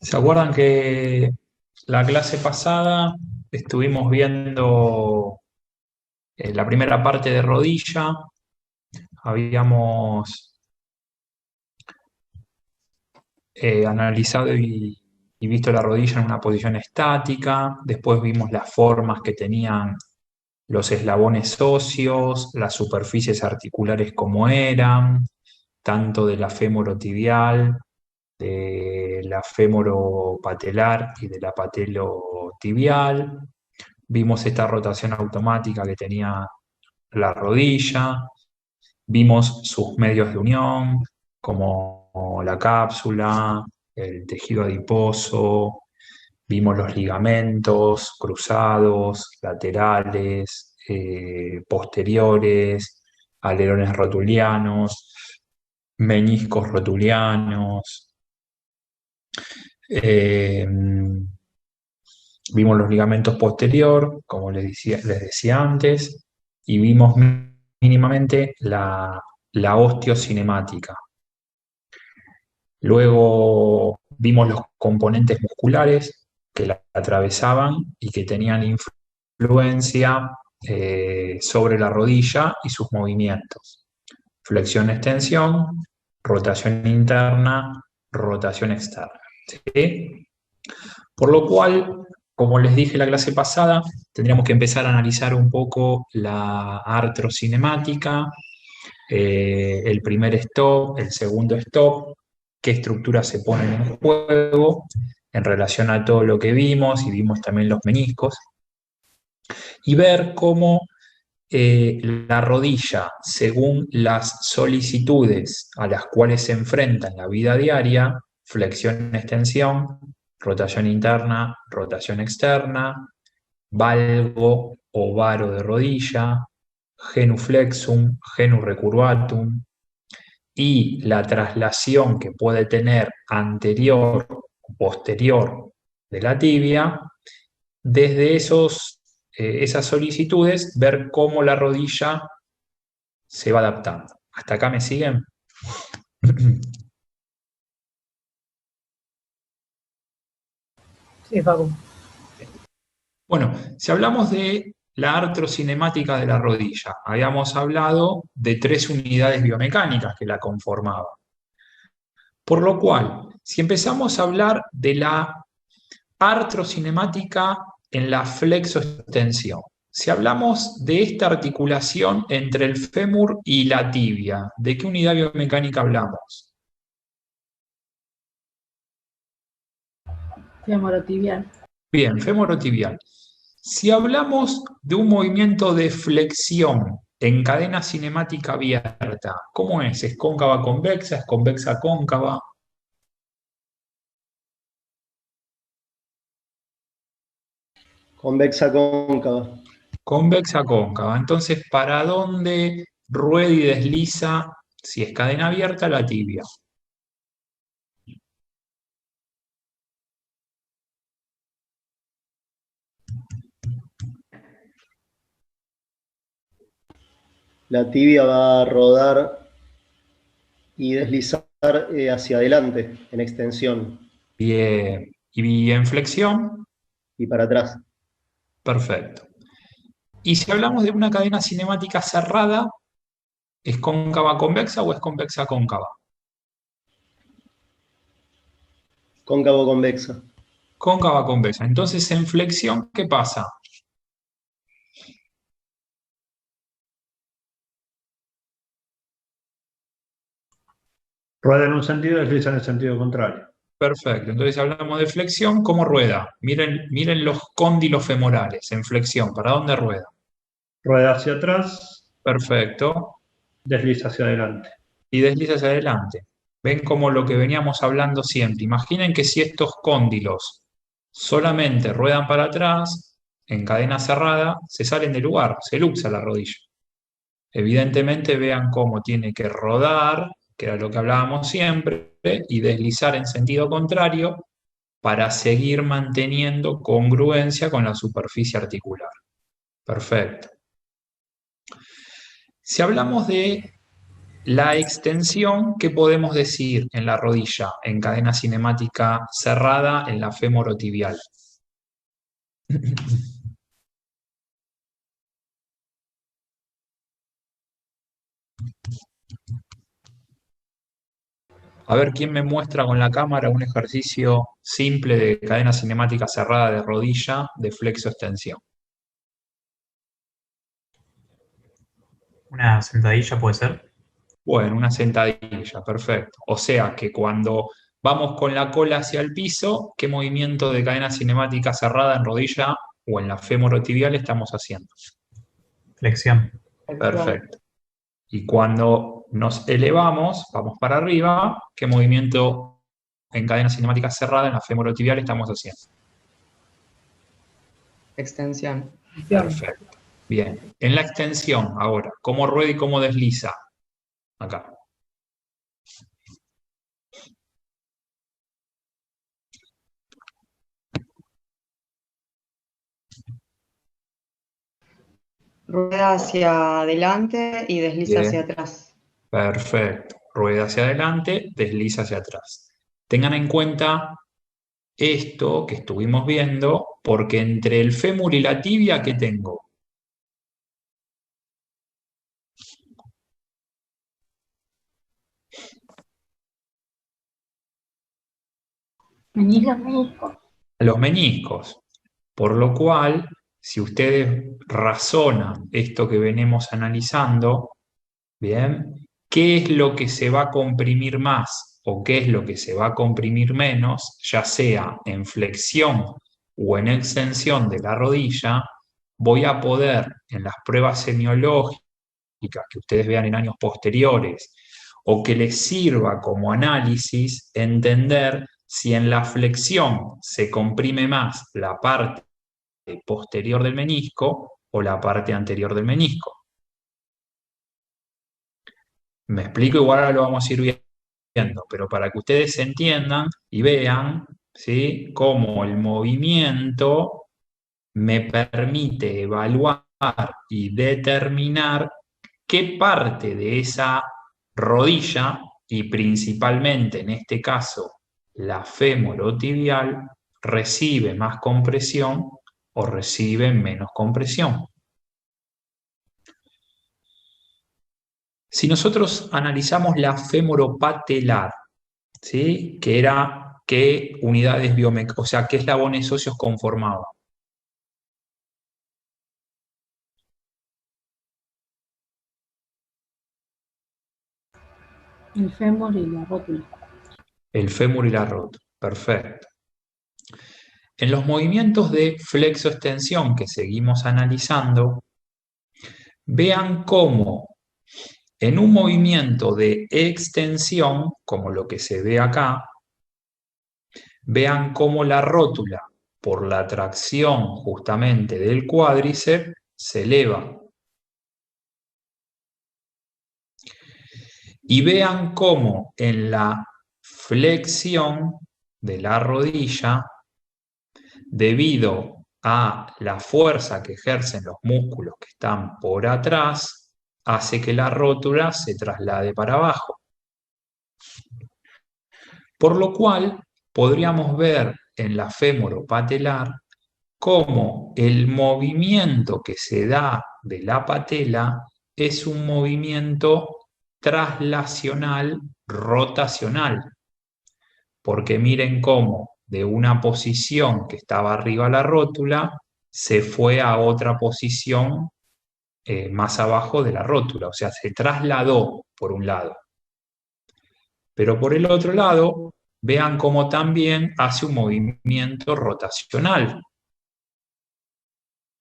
¿Se acuerdan que la clase pasada estuvimos viendo la primera parte de rodilla? Habíamos analizado y visto la rodilla en una posición estática, después vimos las formas que tenían los eslabones óseos, las superficies articulares como eran, tanto de la femorotibial, de la femoropatelar y de la patelotibial. Vimos esta rotación automática que tenía la rodilla, vimos sus medios de unión, como la cápsula, el tejido adiposo, vimos los ligamentos cruzados, laterales, posteriores, alerones rotulianos, meniscos rotulianos. eh, Vimos los ligamentos posterior, como les decía antes, y vimos mínimamente la osteocinemática. Luego vimos los componentes musculares que la atravesaban y que tenían influencia sobre la rodilla y sus movimientos. Flexión-extensión, rotación interna, rotación externa. ¿Sí? Por lo cual, como les dije la clase pasada, tendríamos que empezar a analizar un poco la artrocinemática, el primer stop, el segundo stop, qué estructuras se ponen en juego en relación a todo lo que vimos, y vimos también los meniscos, y ver cómo la rodilla, según las solicitudes a las cuales se enfrenta en la vida diaria, flexión-extensión, rotación interna, rotación externa, valgo o varo de rodilla, genuflexum, genurrecurvatum, y la traslación que puede tener anterior o posterior de la tibia, desde esas solicitudes, ver cómo la rodilla se va adaptando. ¿Hasta acá me siguen? Sí, Facu. Bueno, si hablamos de la artrocinemática de la rodilla, habíamos hablado de 3 unidades biomecánicas que la conformaban. Por lo cual, si empezamos a hablar de la artrocinemática en la flexoextensión, si hablamos de esta articulación entre el fémur y la tibia, ¿de qué unidad biomecánica hablamos? Femorotibial. Bien, femorotibial. Si hablamos de un movimiento de flexión en cadena cinemática abierta, ¿cómo es? ¿Es cóncava convexa? ¿Es convexa cóncava? Convexa cóncava. Convexa cóncava. Entonces, ¿para dónde rueda y desliza, si es cadena abierta, la tibia? La tibia va a rodar y deslizar hacia adelante en extensión Bien. ¿Y en flexión? y para atrás. Perfecto. Y si hablamos de una cadena cinemática cerrada, ¿es cóncava convexa o es convexa cóncava? Cóncavo convexa. Cóncava convexa. Entonces, en flexión, ¿qué pasa? Rueda en un sentido y desliza en el sentido contrario. Perfecto. Entonces, si hablamos de flexión, ¿cómo rueda? Miren los cóndilos femorales en flexión. ¿Para dónde rueda? Rueda hacia atrás, Perfecto. desliza hacia adelante. Y desliza hacia adelante. Ven como lo que veníamos hablando siempre. Imaginen que si estos cóndilos solamente ruedan para atrás, en cadena cerrada, se salen del lugar, se luxa la rodilla. Evidentemente vean cómo tiene que rodar, que era lo que hablábamos siempre, y deslizar en sentido contrario para seguir manteniendo congruencia con la superficie articular. Perfecto. Si hablamos de la extensión, ¿qué podemos decir en la rodilla, en cadena cinemática cerrada, en la femorotibial? A ver, ¿quién me muestra con la cámara un ejercicio simple de cadena cinemática cerrada de rodilla de flexo-extensión? Una sentadilla puede ser. Bueno, una sentadilla, perfecto. O sea que cuando vamos con la cola hacia el piso, ¿qué movimiento de cadena cinemática cerrada en rodilla o en la femorotibial estamos haciendo? Flexión. Perfecto. Y cuando nos elevamos, vamos para arriba, ¿qué movimiento en cadena cinemática cerrada en la femorotibial estamos haciendo? Extensión. Perfecto. Bien. En la extensión, ahora, ¿cómo rueda y cómo desliza? Acá. Rueda hacia adelante y desliza hacia Bien. atrás. Perfecto. Rueda hacia adelante, desliza hacia atrás. Tengan en cuenta esto que estuvimos viendo, porque entre el fémur y la tibia, ¿qué tengo? Meniscos. Los meniscos. Por lo cual, si ustedes razonan esto que venimos analizando, ¿bien? ¿Qué es lo que se va a comprimir más o qué es lo que se va a comprimir menos, ya sea en flexión o en extensión de la rodilla? Voy a poder, en las pruebas semiológicas que ustedes vean en años posteriores, o que les sirva como análisis, entender si en la flexión se comprime más la parte posterior del menisco o la parte anterior del menisco. Me explico, igual ahora lo vamos a ir viendo, pero para que ustedes entiendan y vean, ¿sí?, cómo el movimiento me permite evaluar y determinar qué parte de esa rodilla, y principalmente en este caso la femorotibial, recibe más compresión o recibe menos compresión. Si nosotros analizamos la femoropatelar, ¿sí?, que era qué unidades biomecánicas, o sea, qué eslabones óseos conformaba. El fémur y la rótula. El fémur y la rótula, perfecto. En los movimientos de flexo-extensión que seguimos analizando, vean cómo en un movimiento de extensión, como lo que se ve acá, vean cómo la rótula, por la tracción justamente del cuádriceps, se eleva. Y vean cómo en la flexión de la rodilla, debido a la fuerza que ejercen los músculos que están por atrás, hace que la rótula se traslade para abajo. Por lo cual, podríamos ver en la femoropatelar cómo el movimiento que se da de la patela es un movimiento traslacional rotacional. Porque miren cómo de una posición que estaba arriba la rótula se fue a otra posición más abajo de la rótula, o sea, se trasladó por un lado. Pero por el otro lado, vean cómo también hace un movimiento rotacional.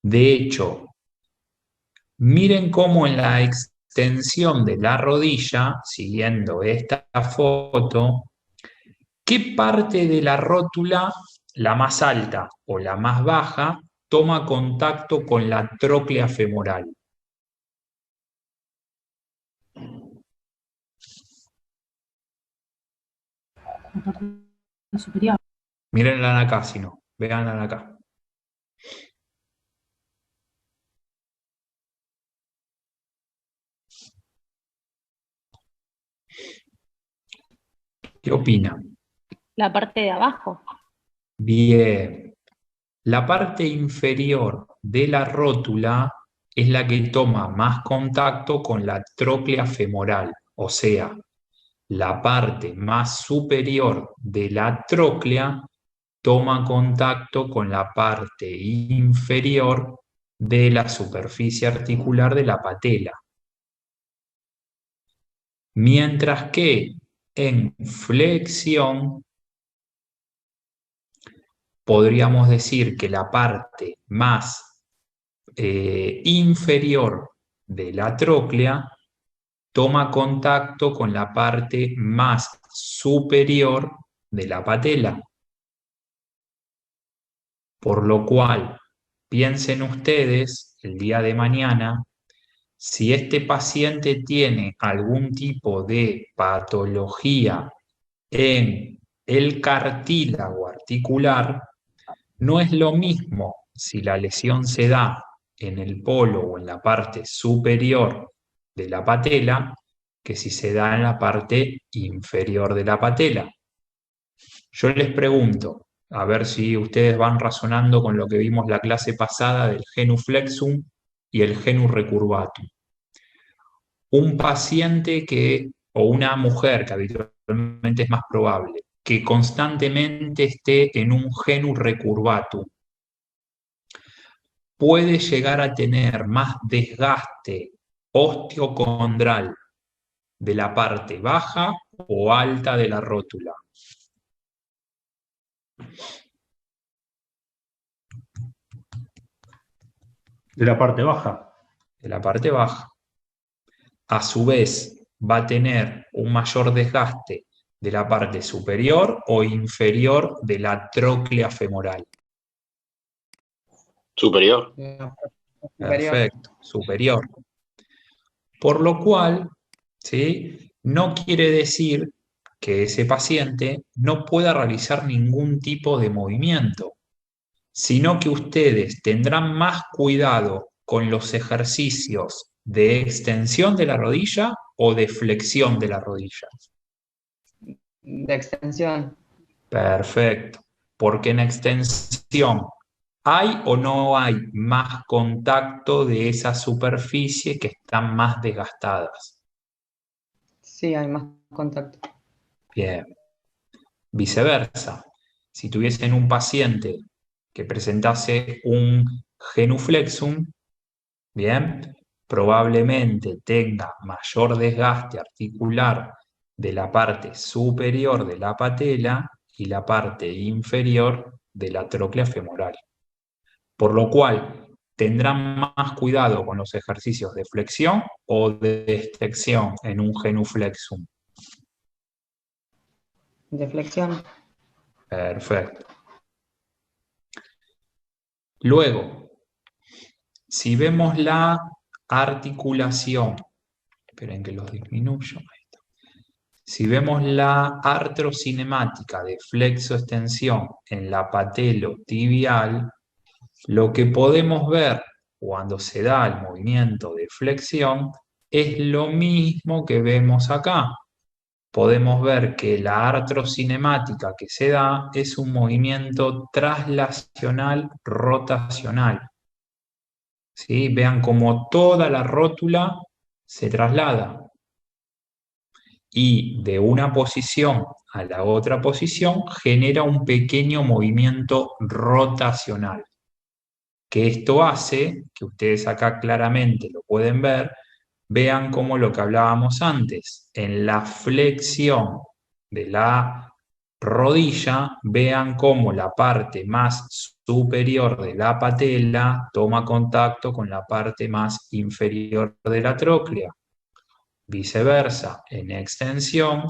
De hecho, miren cómo en la extensión de la rodilla, siguiendo esta foto, ¿qué parte de la rótula, la más alta o la más baja, toma contacto con la tróclea femoral? La parte superior. Mírenla acá, si no, véanla acá. ¿Qué opinan? La parte de abajo. Bien. La parte inferior de la rótula es la que toma más contacto con la tróclea femoral, o sea, la parte más superior de la tróclea toma contacto con la parte inferior de la superficie articular de la patela. Mientras que en flexión podríamos decir que la parte más inferior de la tróclea toma contacto con la parte más superior de la patela. Por lo cual, piensen ustedes el día de mañana, si este paciente tiene algún tipo de patología en el cartílago articular, no es lo mismo si la lesión se da en el polo o en la parte superior de la patela que si se da en la parte inferior de la patela. Yo les pregunto, a ver si ustedes van razonando con lo que vimos la clase pasada del genuflexum y el genurrecurvatum. Un paciente o una mujer, que habitualmente es más probable, que constantemente esté en un genurrecurvatum, puede llegar a tener más desgaste osteocondral de la parte baja o alta de la rótula. De la parte baja. De la parte baja. A su vez, va a tener un mayor desgaste de la parte superior o inferior de la tróclea femoral. Superior. Perfecto, superior. Por lo cual, ¿sí?, no quiere decir que ese paciente no pueda realizar ningún tipo de movimiento, sino que ustedes tendrán más cuidado con los ejercicios de extensión de la rodilla o de flexión de la rodilla. De extensión. Perfecto, porque en extensión ¿hay o no hay más contacto de esa superficie que están más desgastadas? Sí, hay más contacto. Bien. Viceversa, si tuviesen un paciente que presentase un genuflexum, bien, probablemente tenga mayor desgaste articular de la parte superior de la patela y la parte inferior de la tróclea femoral. Por lo cual, tendrán más cuidado con los ejercicios de flexión o de extensión en un genuflexum. De flexión. Perfecto. Luego, si vemos la articulación, esperen que los disminuyo. Ahí está. Si vemos la artrocinemática de flexo-extensión en la patelo-tibial, lo que podemos ver cuando se da el movimiento de flexión es lo mismo que vemos acá. Podemos ver que la artrocinemática que se da es un movimiento traslacional rotacional. ¿Sí? Vean cómo toda la rótula se traslada. Y de una posición a la otra posición genera un pequeño movimiento rotacional. Que esto hace, que ustedes acá claramente lo pueden ver, vean cómo lo que hablábamos antes, en la flexión de la rodilla, vean cómo la parte más superior de la patela toma contacto con la parte más inferior de la tróclea. Viceversa, en extensión,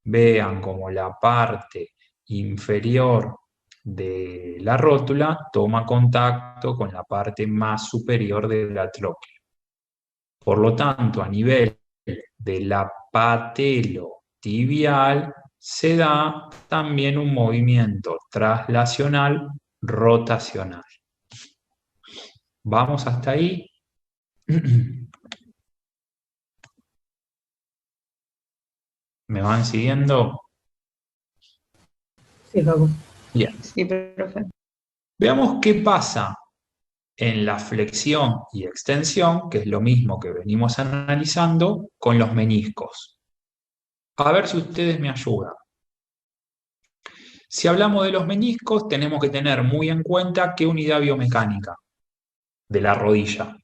vean cómo la parte inferior de la rótula toma contacto con la parte más superior de la tróclea. Por lo tanto, a nivel de la patelo-tibial se da también un movimiento traslacional rotacional. ¿Vamos hasta ahí? ¿Me van siguiendo? Sí, Facu. Bien. Sí, profe. Veamos qué pasa en la flexión y extensión, que es lo mismo que venimos analizando, con los meniscos. A ver si ustedes me ayudan. Si hablamos de los meniscos, tenemos que tener muy en cuenta qué unidad biomecánica de la rodilla.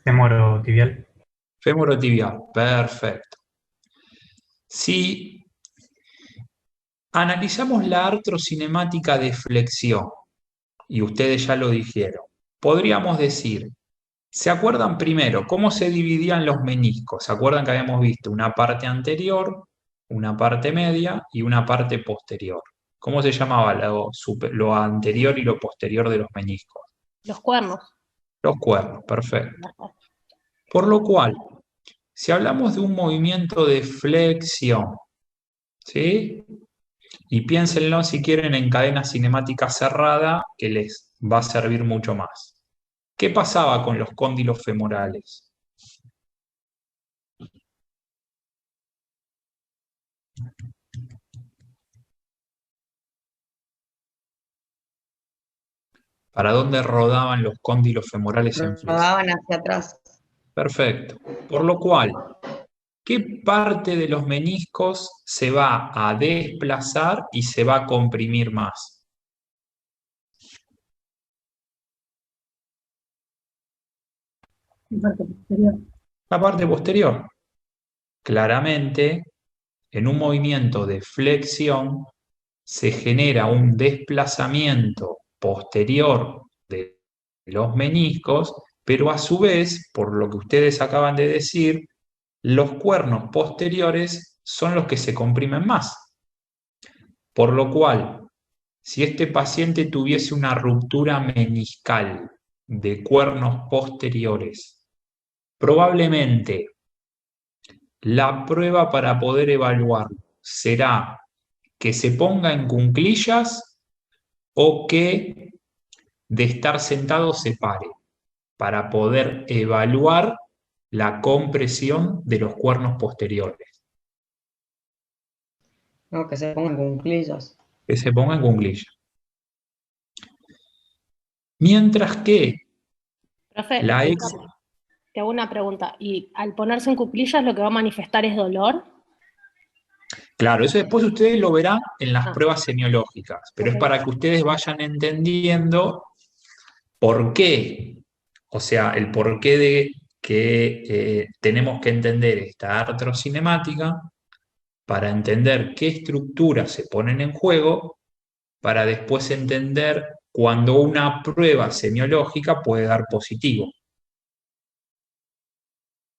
Femorotibial. Femorotibial, perfecto. Si analizamos la artrocinemática de flexión, y ustedes ya lo dijeron, podríamos decir, ¿se acuerdan primero cómo se dividían los meniscos? ¿Se acuerdan que habíamos visto una parte anterior, una parte media y una parte posterior? ¿Cómo se llamaba lo anterior y lo posterior de los meniscos? Los cuernos. Los cuernos, perfecto. Por lo cual, si hablamos de un movimiento de flexión, ¿sí? Y piénsenlo si quieren en cadena cinemática cerrada, que les va a servir mucho más. ¿Qué pasaba con los cóndilos femorales? ¿Para dónde rodaban los cóndilos femorales en flexión? Rodaban hacia atrás. Perfecto. Por lo cual, ¿qué parte de los meniscos se va a desplazar y se va a comprimir más? La parte posterior. La parte posterior. Claramente, en un movimiento de flexión, se genera un desplazamiento posterior de los meniscos, pero a su vez, por lo que ustedes acaban de decir, los cuernos posteriores son los que se comprimen más. Por lo cual, si este paciente tuviese una ruptura meniscal de cuernos posteriores, probablemente la prueba para poder evaluarlo será que se ponga en cuclillas o que de estar sentado se pare para poder evaluar la compresión de los cuernos posteriores. No, que se pongan con cuclillas. Que se ponga en cuclillas. Mientras que Profe, la disculpame, te hago una pregunta. ¿Y al ponerse en cuclillas lo que va a manifestar es dolor? Claro, eso después ustedes lo verán en las Ah. pruebas semiológicas, pero Ok. es para que ustedes vayan entendiendo por qué, o sea, el porqué de que tenemos que entender esta artrocinemática para entender qué estructuras se ponen en juego, para después entender cuando una prueba semiológica puede dar positivo.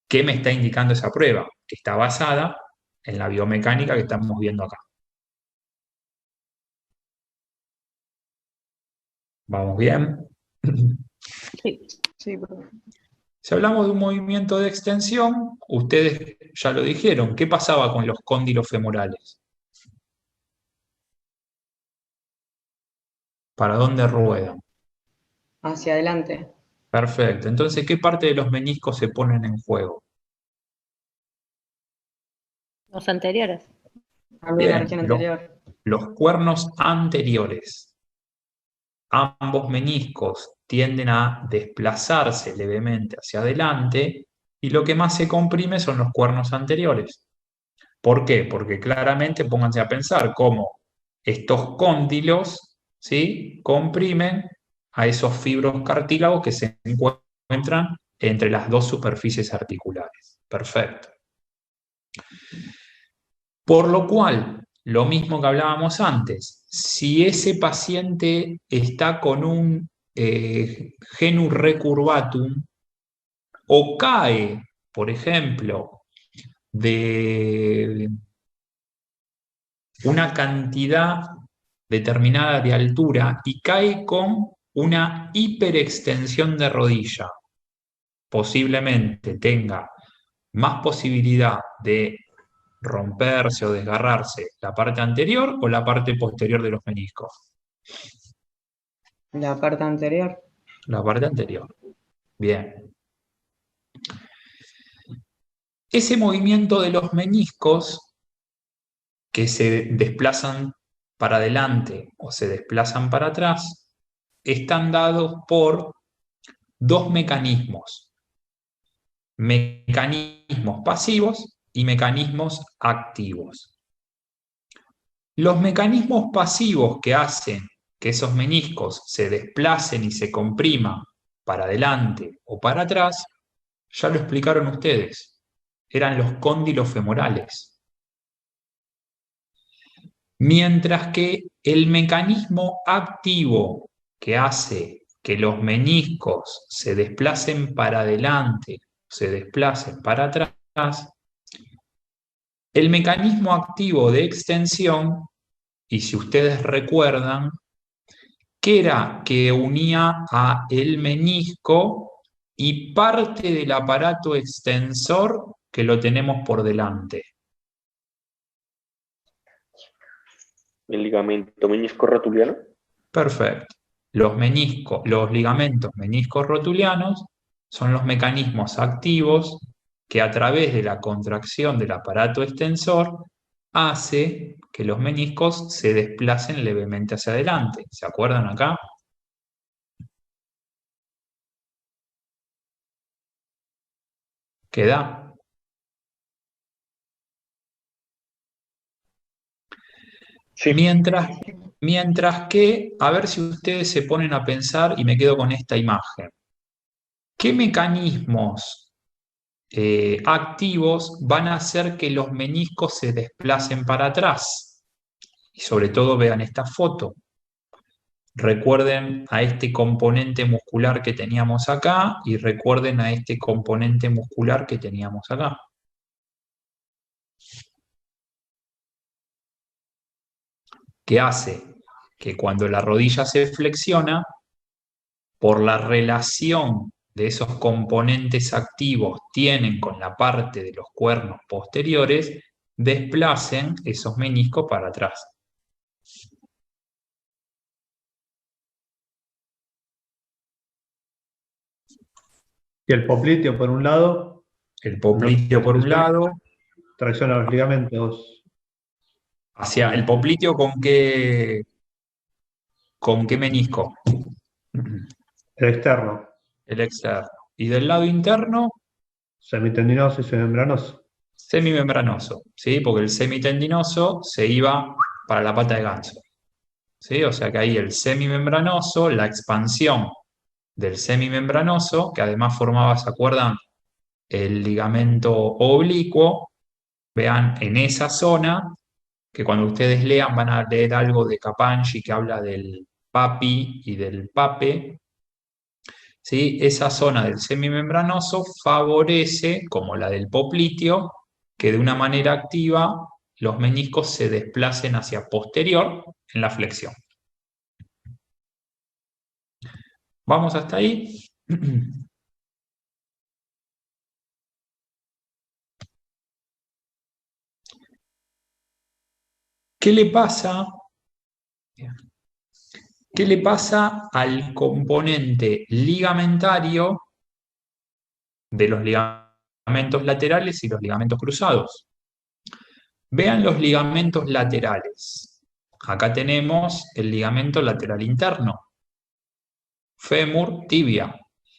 ¿Qué me está indicando esa prueba? Que está basada en la biomecánica que estamos viendo acá. ¿Vamos bien? Sí. Sí, profe. Si hablamos de un movimiento de extensión, ustedes ya lo dijeron, ¿qué pasaba con los cóndilos femorales? ¿Para dónde ruedan? Hacia adelante. Perfecto. Entonces, ¿qué parte de los meniscos se ponen en juego? Los anteriores. Hablo de la Bien, región anterior. los cuernos anteriores. Ambos meniscos tienden a desplazarse levemente hacia adelante y lo que más se comprime son los cuernos anteriores. ¿Por qué? Porque claramente pónganse a pensar cómo estos cóndilos, ¿sí?, comprimen a esos fibros cartílagos que se encuentran entre las dos superficies articulares. Perfecto. Por lo cual, lo mismo que hablábamos antes, si ese paciente está con un genu recurvatum o cae, por ejemplo, de una cantidad determinada de altura y cae con una hiperextensión de rodilla, posiblemente tenga más posibilidad de romperse o desgarrarse la parte anterior o la parte posterior de los meniscos. La parte anterior. La parte anterior. Bien. Ese movimiento de los meniscos que se desplazan para adelante o se desplazan para atrás están dados por dos mecanismos. Mecanismos pasivos y mecanismos activos. Los mecanismos pasivos que hacen que esos meniscos se desplacen y se compriman para adelante o para atrás, ya lo explicaron ustedes, eran los cóndilos femorales. Mientras que el mecanismo activo que hace que los meniscos se desplacen para adelante, se desplacen para atrás, el mecanismo activo de extensión, y si ustedes recuerdan, que era que unía a el menisco y parte del aparato extensor que lo tenemos por delante. ¿El ligamento menisco rotuliano? Perfecto. Los ligamentos meniscos rotulianos son los mecanismos activos que a través de la contracción del aparato extensor hace que los meniscos se desplacen levemente hacia adelante. ¿Se acuerdan acá? ¿Queda? Sí. Mientras que, a ver si ustedes se ponen a pensar, y me quedo con esta imagen. ¿Qué mecanismos activos van a hacer que los meniscos se desplacen para atrás? Y sobre todo vean esta foto. Recuerden a este componente muscular que teníamos acá y recuerden a este componente muscular que teníamos acá. Que hace que cuando la rodilla se flexiona, por la relación de esos componentes activos tienen con la parte de los cuernos posteriores, desplacen esos meniscos para atrás. Y el popliteo por un lado. El popliteo por un lado. Tracciona los ligamentos. Hacia el popliteo ¿con qué menisco? El externo. El externo. Y del lado interno, Semitendinoso y semimembranoso. semimembranoso, ¿sí? Porque el semitendinoso se iba para la pata de ganso, ¿sí? O sea que ahí el semimembranoso, la expansión del semimembranoso, que además formaba, ¿se acuerdan? El ligamento oblicuo. Vean, en esa zona, que cuando ustedes lean van a leer algo de Capangi que habla del papi y del pape, ¿sí? Esa zona del semimembranoso favorece, como la del popliteo, que de una manera activa los meniscos se desplacen hacia posterior en la flexión. ¿Vamos hasta ahí? ¿Qué le pasa? ¿Qué le pasa al componente ligamentario de los ligamentos laterales y los ligamentos cruzados? Vean los ligamentos laterales. Acá tenemos el ligamento lateral interno, fémur, tibia.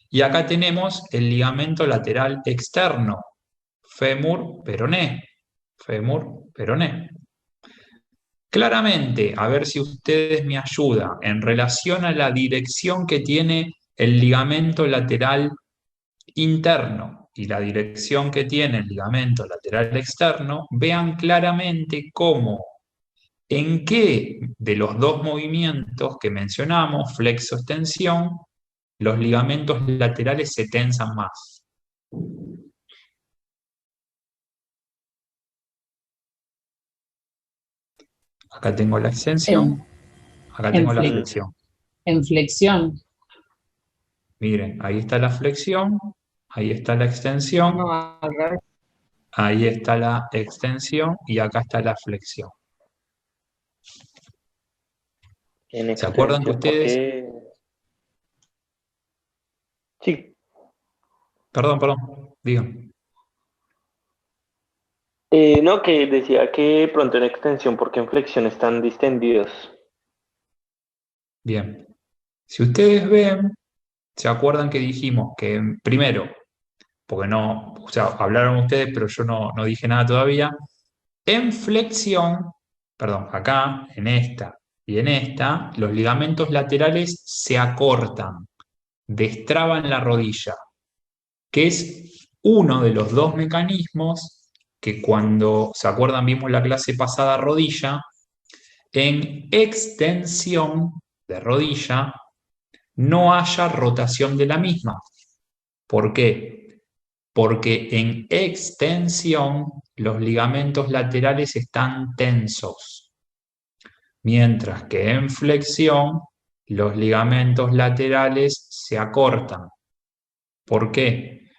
Y acá tenemos el ligamento lateral externo, fémur, peroné. Fémur, peroné. Claramente, a ver si ustedes me ayudan, en relación a la dirección que tiene el ligamento lateral interno y la dirección que tiene el ligamento lateral externo, vean claramente cómo, en qué de los dos movimientos que mencionamos, flexo-extensión, los ligamentos laterales se tensan más. Acá tengo la extensión, acá tengo la flexión. En flexión. Miren, ahí está la flexión, ahí está la extensión, No, al revés. ahí está la extensión y acá está la flexión. ¿Se acuerdan que ustedes? Sí. Perdón, digan. No, que decía que pronto en extensión porque en flexión están distendidos. Bien. Si ustedes ven, ¿se acuerdan que dijimos que primero, porque no, o sea, hablaron ustedes, pero yo no dije nada todavía, en flexión, perdón, acá, en esta y en esta, los ligamentos laterales se acortan, destraban la rodilla, que es uno de los dos mecanismos que cuando, ¿se acuerdan? Vimos la clase pasada rodilla, en extensión de rodilla no haya rotación de la misma. ¿Por qué? Porque en extensión los ligamentos laterales están tensos, mientras que en flexión los ligamentos laterales se acortan. ¿Por qué?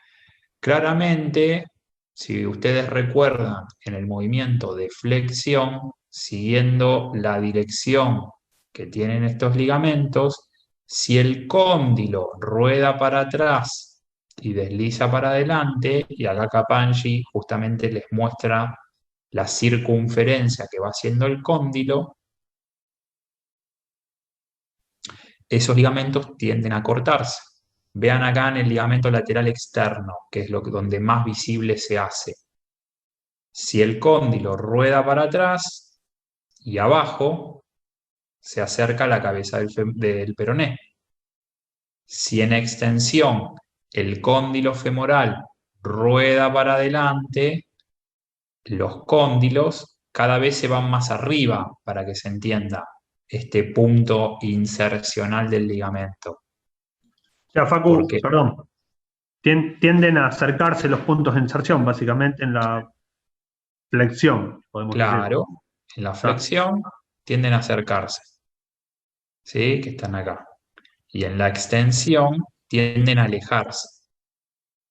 Claramente, si ustedes recuerdan, en el movimiento de flexión, siguiendo la dirección que tienen estos ligamentos, si el cóndilo rueda para atrás y desliza para adelante, y acá Capangi justamente les muestra la circunferencia que va haciendo el cóndilo, esos ligamentos tienden a cortarse. Vean acá en el ligamento lateral externo, que es donde más visible se hace. Si el cóndilo rueda para atrás y abajo, se acerca a la cabeza del peroné. Si en extensión el cóndilo femoral rueda para adelante, los cóndilos cada vez se van más arriba, para que se entienda este punto insercional del ligamento. O sea, Facu, Porque, perdón, tienden a acercarse los puntos de inserción, básicamente en la flexión, podemos decir. claro, en la flexión tienden a acercarse, ¿sí? Que están acá. Y en la extensión tienden a alejarse.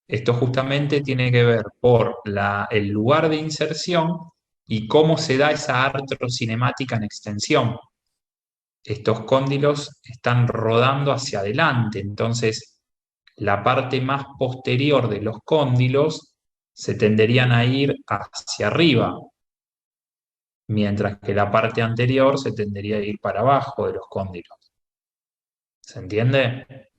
Esto justamente tiene que ver por el lugar de inserción y cómo se da esa artrocinemática en extensión. Estos cóndilos están rodando hacia adelante, entonces la parte más posterior de los cóndilos se tenderían a ir hacia arriba, mientras que la parte anterior se tendería a ir para abajo de los cóndilos. ¿Se entiende?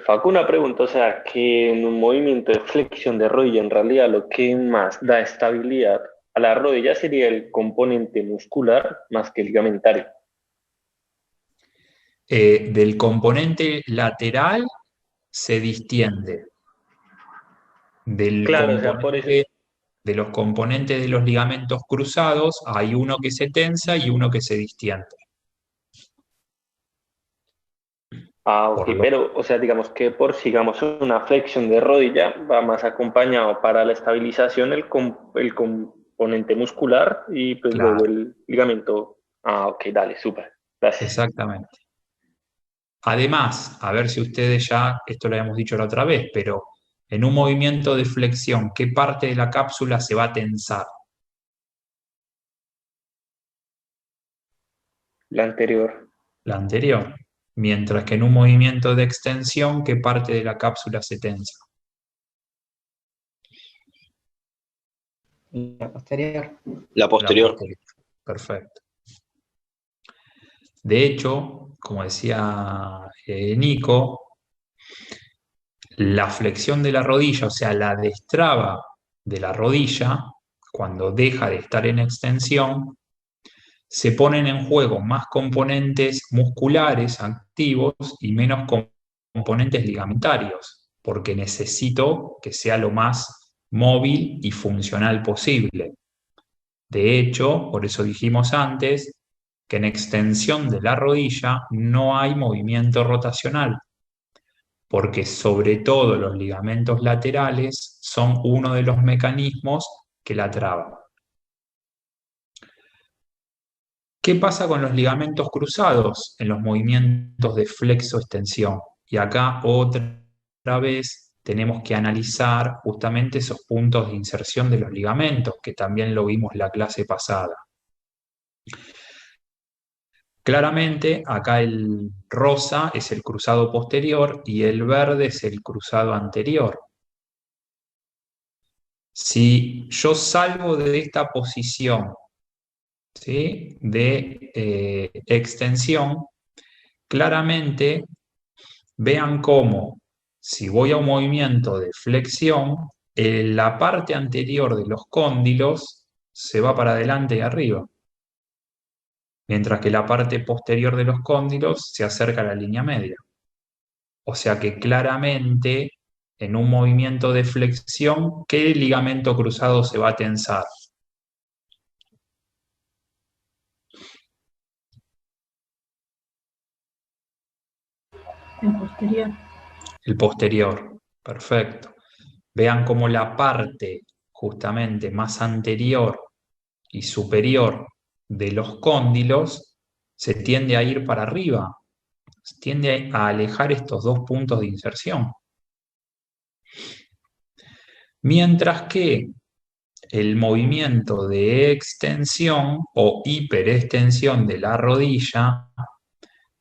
Facu, una pregunta, o sea, que en un movimiento de flexión de rodilla, en realidad lo que más da estabilidad a la rodilla sería el componente muscular más que el ligamentario. Del componente lateral se distiende. Claro, o sea, por eso. De los componentes de los ligamentos cruzados hay uno que se tensa y uno que se distiende. Ah, ok, pero, o sea, digamos que por, sigamos, una flexión de rodilla va más acompañado para la estabilización el componente muscular y pues Claro. luego el ligamento. Ah, ok, dale, súper. Gracias. Exactamente. Además, a ver si ustedes ya, esto lo habíamos dicho la otra vez, pero en un movimiento de flexión, ¿qué parte de la cápsula se va a tensar? La anterior. La anterior. Mientras que en un movimiento de extensión, ¿qué parte de la cápsula se tensa? La posterior. La posterior. La posterior. Perfecto. De hecho, como decía Nico, la flexión de la rodilla, o sea, la destraba de la rodilla, cuando deja de estar en extensión, se ponen en juego más componentes musculares activos y menos componentes ligamentarios, porque necesito que sea lo más móvil y funcional posible. De hecho, por eso dijimos antes que en extensión de la rodilla no hay movimiento rotacional, porque sobre todo los ligamentos laterales son uno de los mecanismos que la traban. ¿Qué pasa con los ligamentos cruzados en los movimientos de flexo-extensión? Y acá otra vez tenemos que analizar justamente esos puntos de inserción de los ligamentos, que también lo vimos la clase pasada. Claramente, acá el rosa es el cruzado posterior y el verde es el cruzado anterior. Si yo salgo de esta posición, ¿sí?, de extensión, claramente vean cómo si voy a un movimiento de flexión, la parte anterior de los cóndilos se va para adelante y arriba, mientras que la parte posterior de los cóndilos se acerca a la línea media. O sea que claramente en un movimiento de flexión, ¿qué ligamento cruzado se va a tensar? El posterior. El posterior, perfecto. Vean cómo la parte justamente más anterior y superior de los cóndilos se tiende a ir para arriba, se tiende a alejar estos dos puntos de inserción. Mientras que el movimiento de extensión o hiperextensión de la rodilla,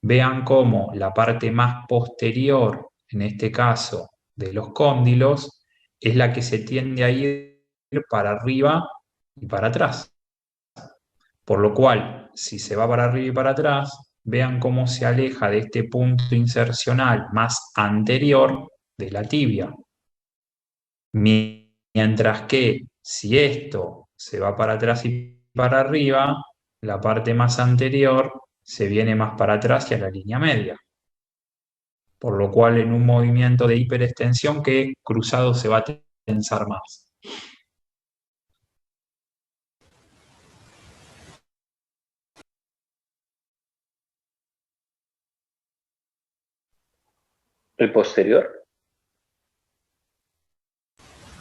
vean cómo la parte más posterior, en este caso de los cóndilos, es la que se tiende a ir para arriba y para atrás. Por lo cual, si se va para arriba y para atrás, vean cómo se aleja de este punto insercional más anterior de la tibia. Mientras que si esto se va para atrás y para arriba, la parte más anterior se viene más para atrás y a la línea media. Por lo cual en un movimiento de hiperextensión, ¿qué cruzado se va a tensar más? ¿El posterior?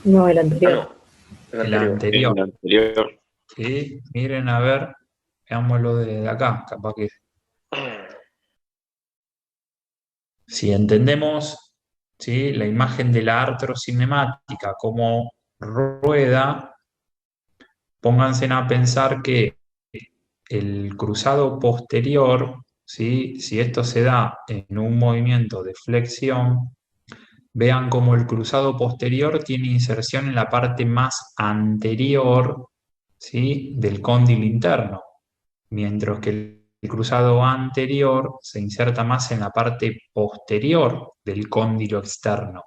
No, el Ah, anterior. no. El anterior. El anterior. ¿Sí? Miren, a ver, veámoslo desde acá, capaz que... Si entendemos, ¿sí?, la imagen de la artrocinemática como rueda, pónganse a pensar que el cruzado posterior, ¿sí?, si esto se da en un movimiento de flexión, vean cómo el cruzado posterior tiene inserción en la parte más anterior, ¿sí?, del cóndilo interno, mientras que el cruzado anterior se inserta más en la parte posterior del cóndilo externo.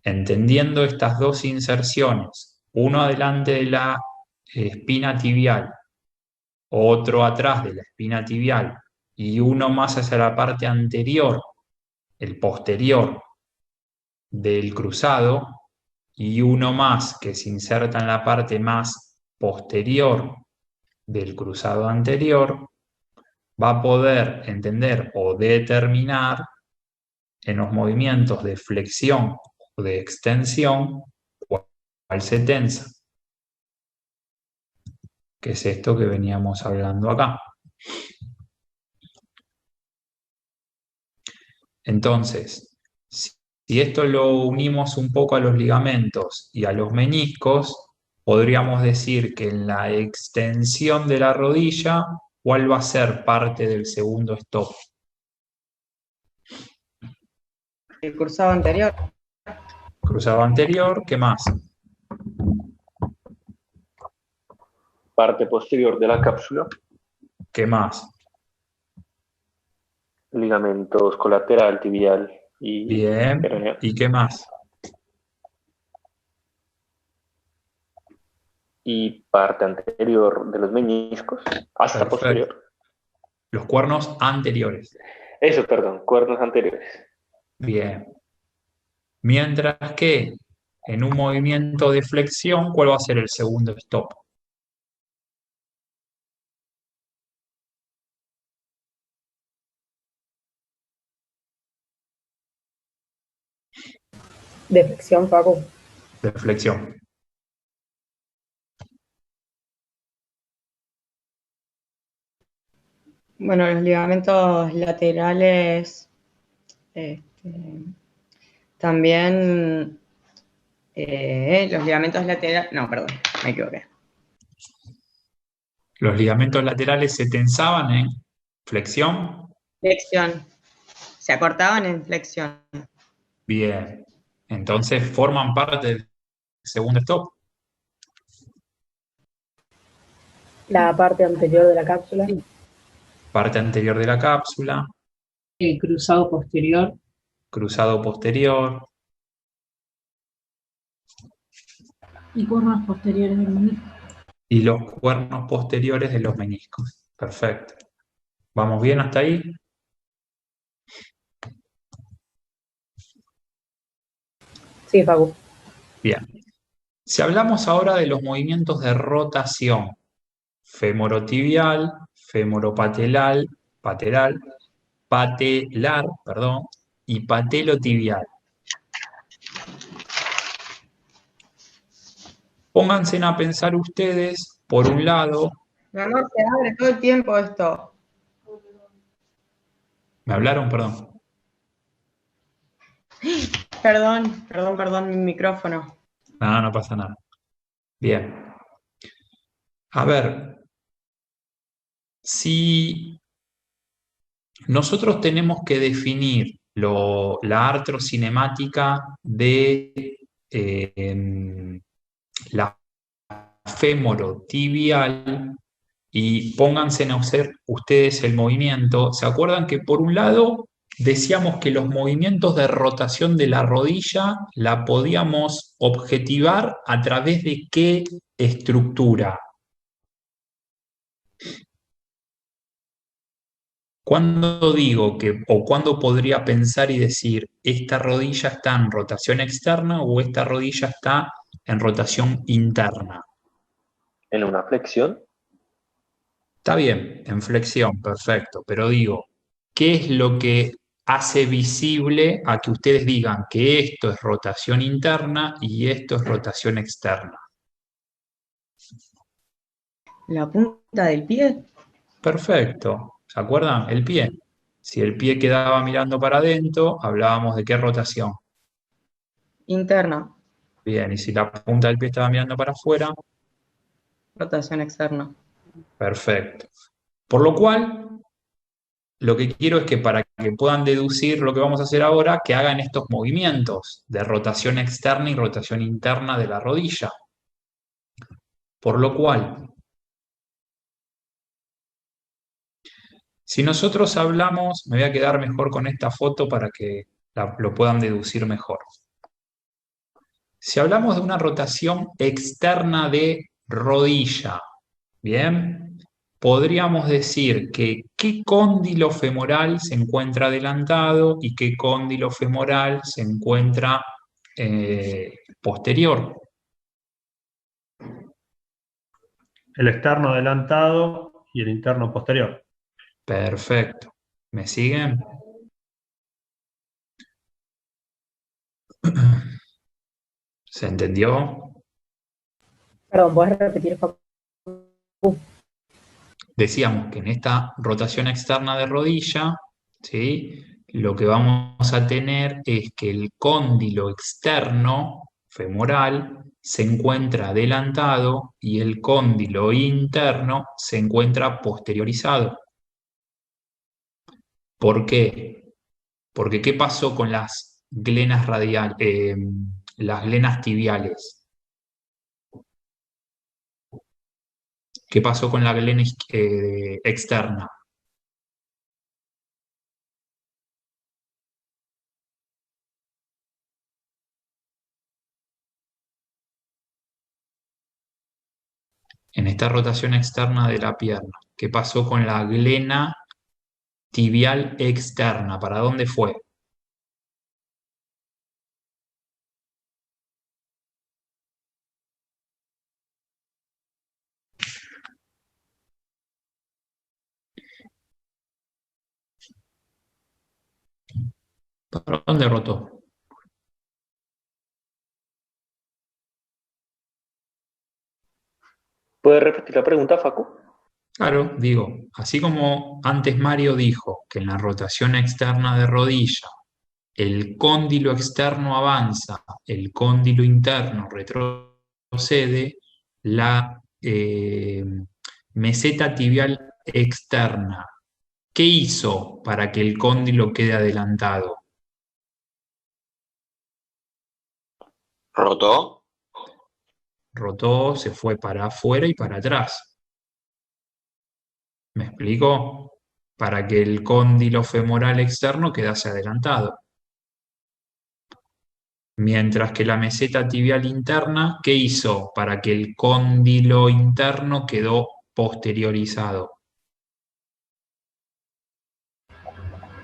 Entendiendo estas dos inserciones, uno adelante de la espina tibial, otro atrás de la espina tibial y uno más hacia la parte anterior, el posterior del cruzado, y uno más que se inserta en la parte más posterior del cruzado anterior, va a poder entender o determinar en los movimientos de flexión o de extensión cuál se tensa, que es esto que veníamos hablando acá. Entonces, si esto lo unimos un poco a los ligamentos y a los meniscos, podríamos decir que en la extensión de la rodilla, ¿cuál va a ser parte del segundo stop? El cruzado anterior. Cruzado anterior, ¿qué más? Parte posterior de la cápsula. ¿Qué más? Ligamentos colateral, tibial y Bien. peroneo. ¿Y qué más? Y parte anterior de los meniscos hasta Perfecto. posterior. Los cuernos anteriores. Eso, perdón, cuernos anteriores. Bien. Mientras que en un movimiento de flexión, ¿cuál va a ser el segundo stop? De flexión, Facu. De flexión. Bueno, los ligamentos laterales también, los ligamentos laterales, no, perdón, me equivoqué. Los ligamentos laterales se tensaban en flexión. Flexión, se acortaban en flexión. Bien. Entonces forman parte del segundo stop. La parte anterior de la cápsula. Parte anterior de la cápsula, El cruzado posterior. cruzado posterior, Y cuernos posteriores del menisco. y los cuernos posteriores de los meniscos. Perfecto. ¿Vamos bien hasta ahí? Sí, Facu. Bien. Si hablamos ahora de los movimientos de rotación, femorotibial, femoropatelar, perdón, y patelotibial. Pónganse a pensar ustedes, por un lado, Mi amor, se abre todo el tiempo esto. ¿me hablaron? Perdón. Perdón, mi micrófono. No, no pasa nada. Bien. A ver, si nosotros tenemos que definir la artrocinemática de la femorotibial, y pónganse a hacer ustedes el movimiento, ¿se acuerdan que por un lado decíamos que los movimientos de rotación de la rodilla la podíamos objetivar a través de qué estructura? ¿Cuándo digo que, o cuándo podría pensar y decir, esta rodilla está en rotación externa o esta rodilla está en rotación interna? ¿En una flexión? Está bien, en flexión, perfecto, pero digo, ¿qué es lo que hace visible a que ustedes digan que esto es rotación interna y esto es rotación externa? La punta del pie. Perfecto, ¿se acuerdan? El pie. Si el pie quedaba mirando para adentro, hablábamos de qué rotación. Interna. Bien, y si la punta del pie estaba mirando para afuera, Rotación externa. perfecto. Por lo cual, lo que quiero es que para que puedan deducir lo que vamos a hacer ahora, que hagan estos movimientos de rotación externa y rotación interna de la rodilla. Por lo cual, si nosotros hablamos, me voy a quedar mejor con esta foto para que lo puedan deducir mejor. Si hablamos de una rotación externa de rodilla, ¿bien? Podríamos decir que qué cóndilo femoral se encuentra adelantado y qué cóndilo femoral se encuentra posterior. El externo adelantado y el interno posterior. Perfecto. ¿Me siguen? ¿Se entendió? Perdón, ¿puedes repetir, Facu? Decíamos que en esta rotación externa de rodilla, ¿sí? Lo que vamos a tener es que el cóndilo externo femoral se encuentra adelantado y el cóndilo interno se encuentra posteriorizado. ¿Por qué? Porque ¿qué pasó con las glenas las glenas tibiales? ¿Qué pasó con la glena externa? En esta rotación externa de la pierna. ¿Qué pasó con la glena tibial externa? ¿Para dónde fue? ¿Para dónde rotó? ¿Puedes repetir la pregunta, Facu? Claro, digo, así como antes Mario dijo que en la rotación externa de rodilla el cóndilo externo avanza, el cóndilo interno retrocede, la meseta tibial externa, ¿qué hizo para que el cóndilo quede adelantado? ¿Rotó? Rotó, se fue para afuera y para atrás. ¿Me explico? Para que el cóndilo femoral externo quedase adelantado. Mientras que la meseta tibial interna, ¿qué hizo? Para que el cóndilo interno quedó posteriorizado.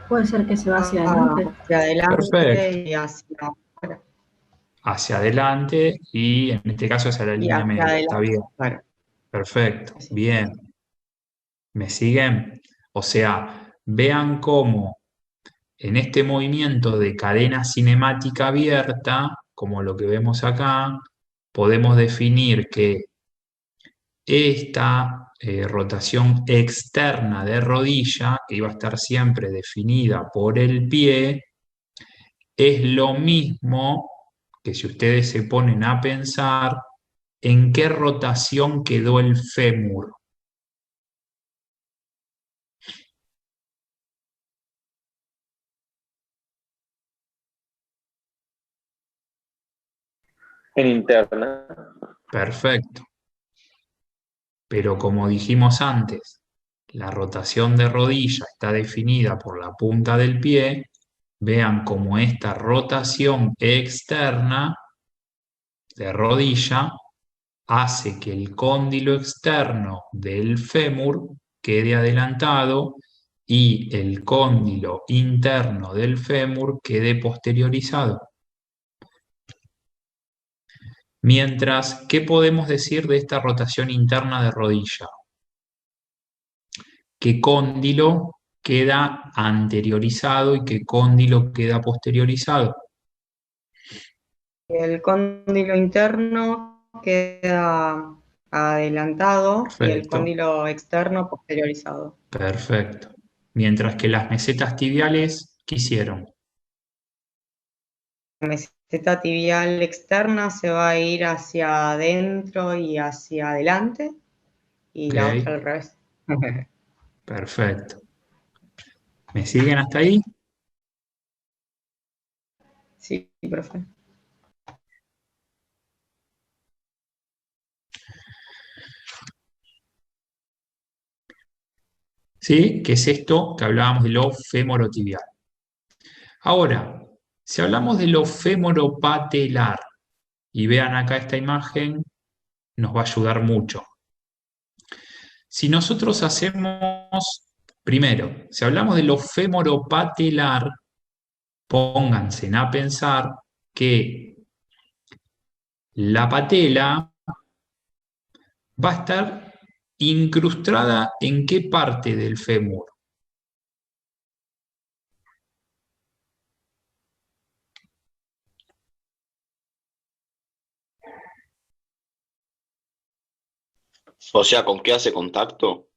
Puede ser que se va hacia adelante. Hacia adelante Perfecto. y hacia afuera. Hacia adelante y en este caso hacia la Y línea hacia media. Está adelante. bien. Claro. Perfecto. Sí. Bien. ¿Me siguen? O sea, vean cómo en este movimiento de cadena cinemática abierta, como lo que vemos acá, podemos definir que esta rotación externa de rodilla, que iba a estar siempre definida por el pie, es lo mismo que si ustedes se ponen a pensar en qué rotación quedó el fémur. En interna. Perfecto. Pero como dijimos antes, la rotación de rodilla está definida por la punta del pie. Vean cómo esta rotación externa de rodilla hace que el cóndilo externo del fémur quede adelantado y el cóndilo interno del fémur quede posteriorizado. Mientras, ¿qué podemos decir de esta rotación interna de rodilla? ¿Qué cóndilo queda anteriorizado y qué cóndilo queda posteriorizado? El cóndilo interno queda adelantado y el Perfecto, cóndilo externo posteriorizado. perfecto. Mientras que las mesetas tibiales, ¿qué hicieron? La meseta tibial externa se va a ir hacia adentro y hacia adelante, y la Ok, otra al revés. perfecto. ¿Me siguen hasta ahí? Sí, profe. ¿Sí? ¿Qué es esto que hablábamos de lo femorotibial? Ahora, si hablamos de lo femoropatelar, y vean acá esta imagen, nos va a ayudar mucho. Si nosotros hacemos, primero, si hablamos de lo femoropatelar, pónganse a pensar que la patela va a estar incrustada en qué parte del fémur. O sea, ¿con qué hace contacto?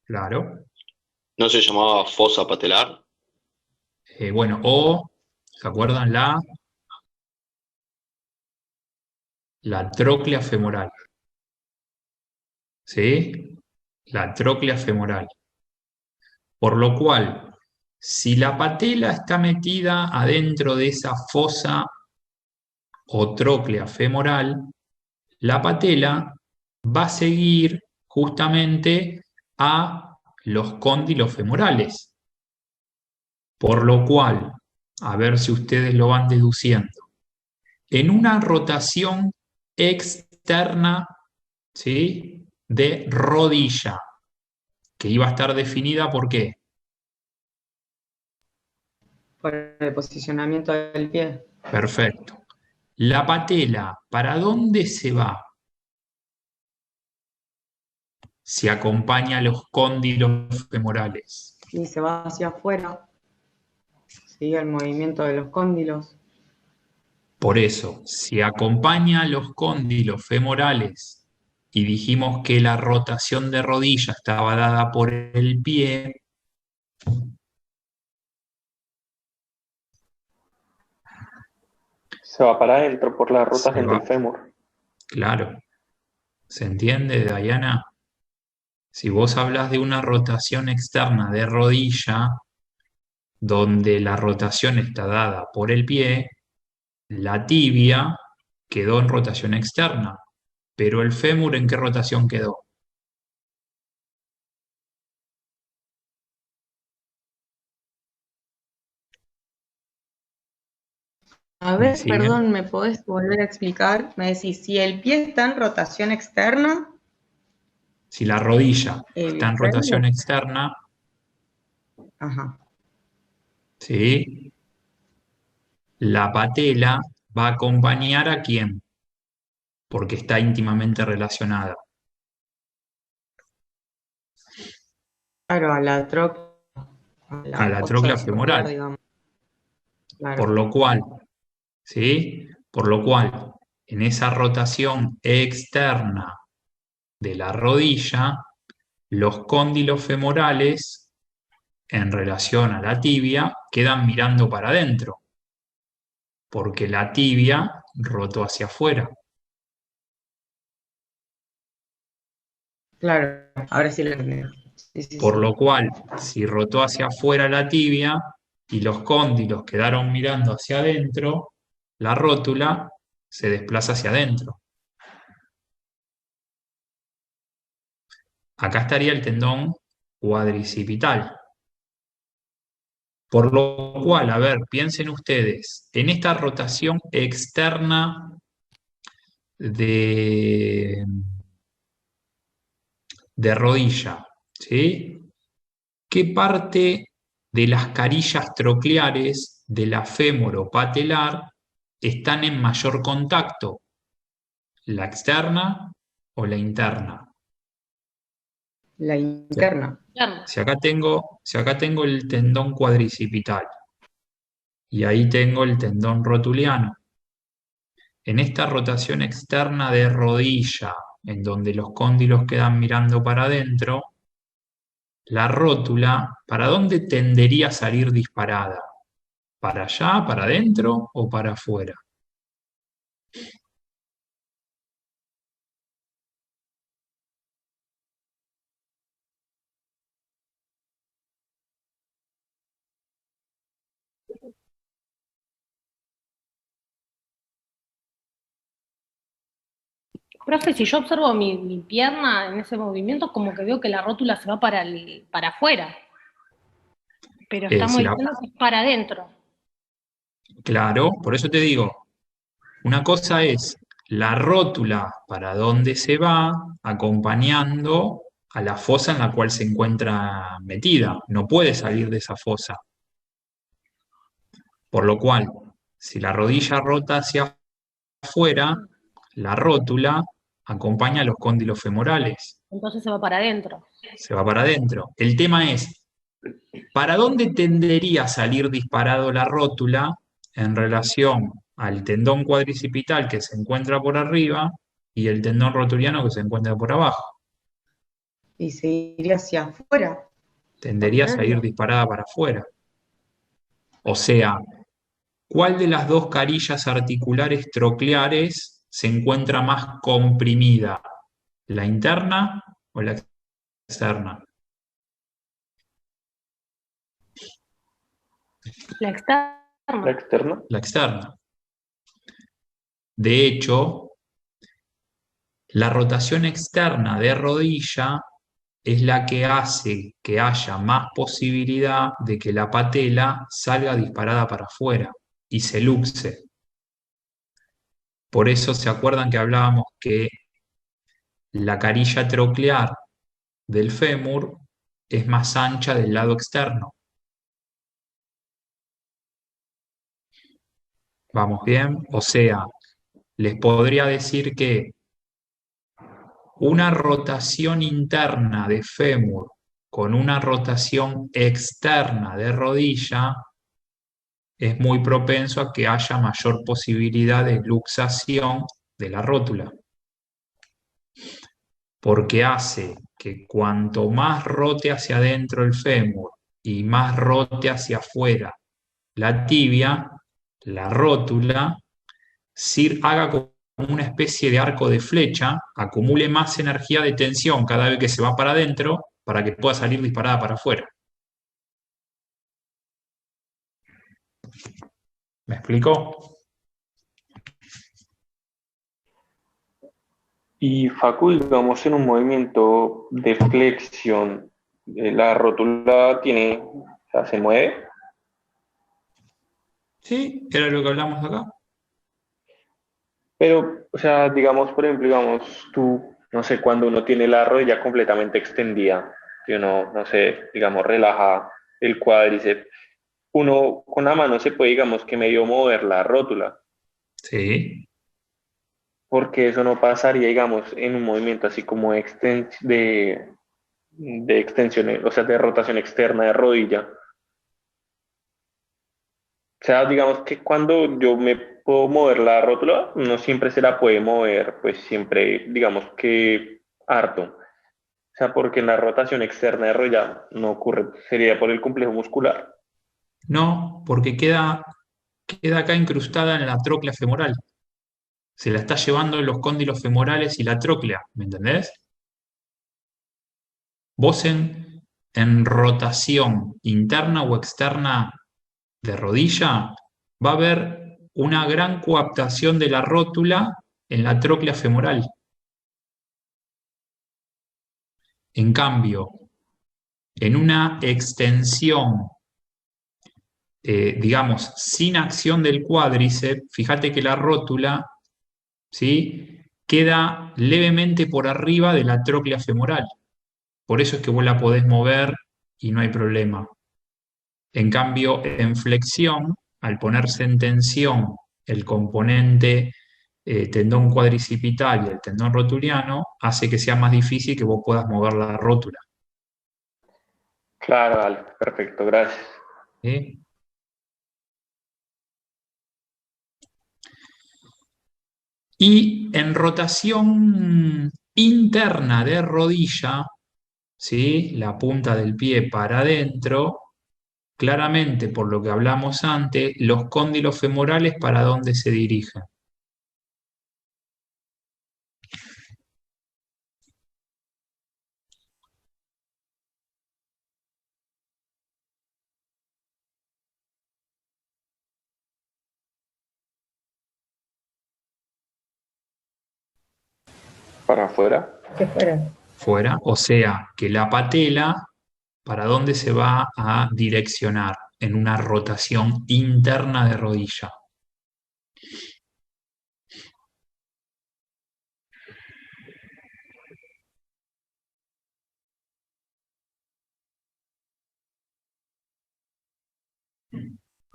Claro. ¿No se llamaba fosa patelar? Bueno, o, ¿se acuerdan? La tróclea femoral. ¿Sí? La tróclea femoral. Por lo cual, si la patela está metida adentro de esa fosa o tróclea femoral, la patela va a seguir justamente a los cóndilos femorales. Por lo cual, a ver si ustedes lo van deduciendo, en una rotación externa, ¿sí?, de rodilla, que iba a estar definida por qué. Por el posicionamiento del pie. Perfecto. La patela, ¿para dónde se va? Si acompaña a los cóndilos femorales. Y se va hacia afuera. Sigue el movimiento de los cóndilos. Por eso, si acompaña a los cóndilos femorales y dijimos que la rotación de rodilla estaba dada por el pie, Se va para adentro por la se rotación va. del fémur. Claro. ¿Se entiende, Dayana? Si vos hablas de una rotación externa de rodilla, donde la rotación está dada por el pie, la tibia quedó en rotación externa, pero el fémur ¿en qué rotación quedó? A ver, ¿siguen? perdón, ¿me podés volver a explicar? Me decís, si el pie está en rotación externa, Si la rodilla está el en rotación fémur, externa, ajá, ¿sí? La patela va a acompañar ¿a quién? Porque está íntimamente relacionada. claro, a la tróclea, a A la la fosa tróclea articular, femoral. digamos. Claro, Por lo cual, ¿sí? Por lo cual, en esa rotación externa de la rodilla, los cóndilos femorales, en relación a la tibia, quedan mirando para adentro, porque la tibia rotó hacia afuera. claro, ahora sí lo entendí. Sí, sí, Por sí. lo cual, si rotó hacia afuera la tibia y los cóndilos quedaron mirando hacia adentro, la rótula se desplaza hacia adentro. Acá estaría el tendón cuadricipital. Por lo cual, a ver, piensen ustedes, en esta rotación externa de, de rodilla, ¿sí? ¿Qué parte de las carillas trocleares de la fémoro-patelar están en mayor contacto? ¿La externa o la interna? La interna. Si acá tengo el tendón cuadricipital y ahí tengo el tendón rotuliano, en esta rotación externa de rodilla, en donde los cóndilos quedan mirando para adentro, la rótula, ¿para dónde tendería a salir disparada? ¿Para allá, para adentro o para afuera? Profe, si yo observo mi pierna en ese movimiento, como que veo que la rótula se va para afuera, pero estamos Si la- diciendo que es para adentro. claro, por eso te digo, una cosa es la rótula para dónde se va acompañando a la fosa en la cual se encuentra metida. No puede salir de esa fosa. Por lo cual, si la rodilla rota hacia afuera, la rótula acompaña a los cóndilos femorales. Entonces se va para adentro. Se va para adentro. El tema es, ¿para dónde tendería a salir disparado la rótula en relación al tendón cuadricipital que se encuentra por arriba y el tendón rotuliano que se encuentra por abajo? Y se iría hacia afuera. Tendería a salir disparada para afuera. O sea, ¿cuál de las dos carillas articulares trocleares se encuentra más comprimida? ¿La interna o la externa? La externa. ¿La externa? La externa. De hecho, la rotación externa de rodilla es la que hace que haya más posibilidad de que la patela salga disparada para afuera y se luxe. Por eso se acuerdan que hablábamos que la carilla troclear del fémur es más ancha del lado externo. ¿Vamos bien? O sea, les podría decir que una rotación interna de fémur con una rotación externa de rodilla es muy propenso a que haya mayor posibilidad de luxación de la rótula. Porque hace que cuanto más rote hacia adentro el fémur y más rote hacia afuera la tibia, la rótula, haga como una especie de arco de flecha, acumule más energía de tensión cada vez que se va para adentro para que pueda salir disparada para afuera. ¿Me explico? Y Facu, digamos, en un movimiento de flexión, la rótula tiene, o sea, se mueve. Sí, era lo que hablamos acá. Pero, o sea, digamos, por ejemplo, digamos, tú, no sé, cuando uno tiene la rodilla completamente extendida, y uno, no sé, digamos, relaja el cuádriceps, uno con la mano se puede, digamos, que medio mover la rótula, Sí. porque eso no pasaría, digamos, en un movimiento así como de extensión, o sea, de rotación externa de rodilla. O sea, digamos que cuando yo me puedo mover la rótula, no siempre se la puede mover, pues siempre, digamos que harto. O sea, porque en la rotación externa de rodilla no ocurre, sería por el complejo muscular. No, porque queda acá incrustada en la tróclea femoral. Se la está llevando los cóndilos femorales y la tróclea, ¿me entendés? Vos en rotación interna o externa de rodilla, va a haber una gran coaptación de la rótula en la tróclea femoral. En cambio, en una extensión, digamos, sin acción del cuádriceps, fíjate que la rótula, ¿sí?, queda levemente por arriba de la tróclea femoral. Por eso es que vos la podés mover y no hay problema. En cambio, en flexión, al ponerse en tensión el componente tendón cuadricipital y el tendón rotuliano, hace que sea más difícil que vos puedas mover la rótula. Claro, vale, perfecto, gracias. ¿Sí? Y en rotación interna de rodilla, ¿sí?, la punta del pie para adentro, claramente por lo que hablamos antes, los cóndilos femorales para dónde se dirigen. Para afuera. ¿Qué fuera? Fuera, o sea que la patela, ¿para dónde se va a direccionar? En una rotación interna de rodilla.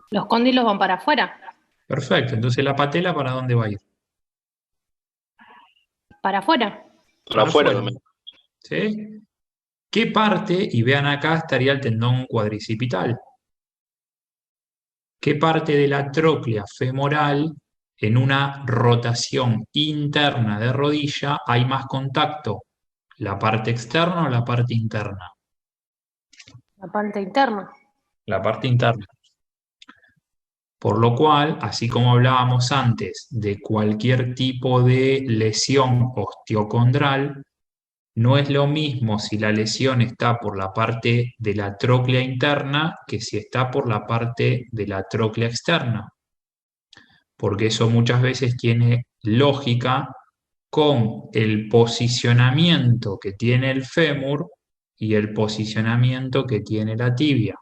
Los cóndilos van para afuera. Perfecto, entonces la patela, ¿para dónde va a ir? Para afuera. Para afuera también. ¿Sí? ¿Qué parte, y vean acá, estaría el tendón cuadricipital? ¿Qué parte de la tróclea femoral en una rotación interna de rodilla hay más contacto? ¿La parte externa o la parte interna? La parte interna. La parte interna. Por lo cual, así como hablábamos antes de cualquier tipo de lesión osteocondral, no es lo mismo si la lesión está por la parte de la tróclea interna que si está por la parte de la tróclea externa, porque eso muchas veces tiene lógica con el posicionamiento que tiene el fémur y el posicionamiento que tiene la tibia.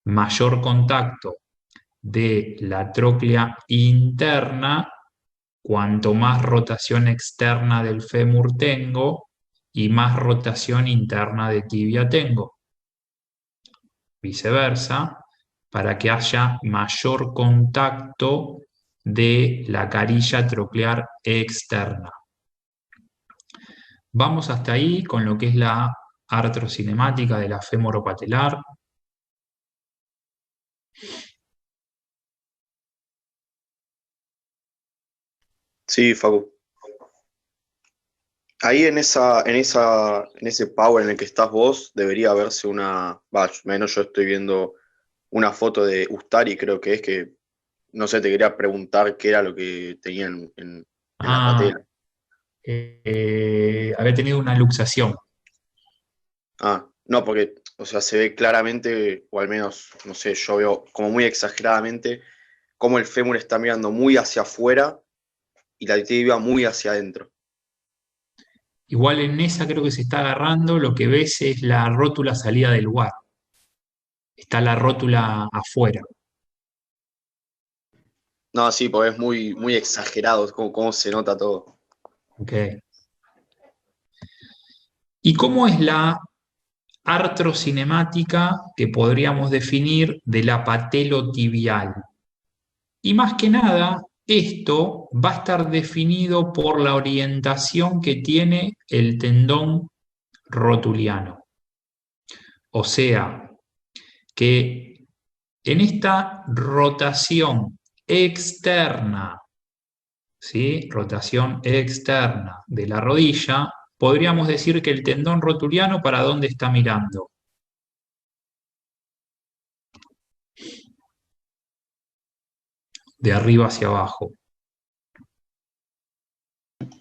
Mayor contacto de la tróclea interna, cuanto más rotación externa del fémur tengo y más rotación interna de tibia tengo. Viceversa, para que haya mayor contacto de la carilla troclear externa. Vamos hasta ahí con lo que es la artrocinemática de la femoropatelar. Sí, Facu. Ahí en ese power en el que estás vos, debería verse menos yo estoy viendo una foto de Ustari, creo que es que, no sé, te quería preguntar qué era lo que tenían en la patela. Había tenido una luxación. No, porque, o sea, se ve claramente, o al menos, no sé, yo veo como muy exageradamente, cómo el fémur está mirando muy hacia afuera y la tibia muy hacia adentro. Igual en esa creo que se está agarrando, lo que ves es la rótula salida del lugar. Está la rótula afuera. No, sí, porque es muy, muy exagerado cómo se nota todo. Ok. ¿Y cómo es la artrocinemática que podríamos definir de la patelotibial? Y más que nada, esto va a estar definido por la orientación que tiene el tendón rotuliano. O sea, que en esta rotación externa, ¿sí? Rotación externa de la rodilla, podríamos decir que el tendón rotuliano, ¿para dónde está mirando? De arriba hacia abajo.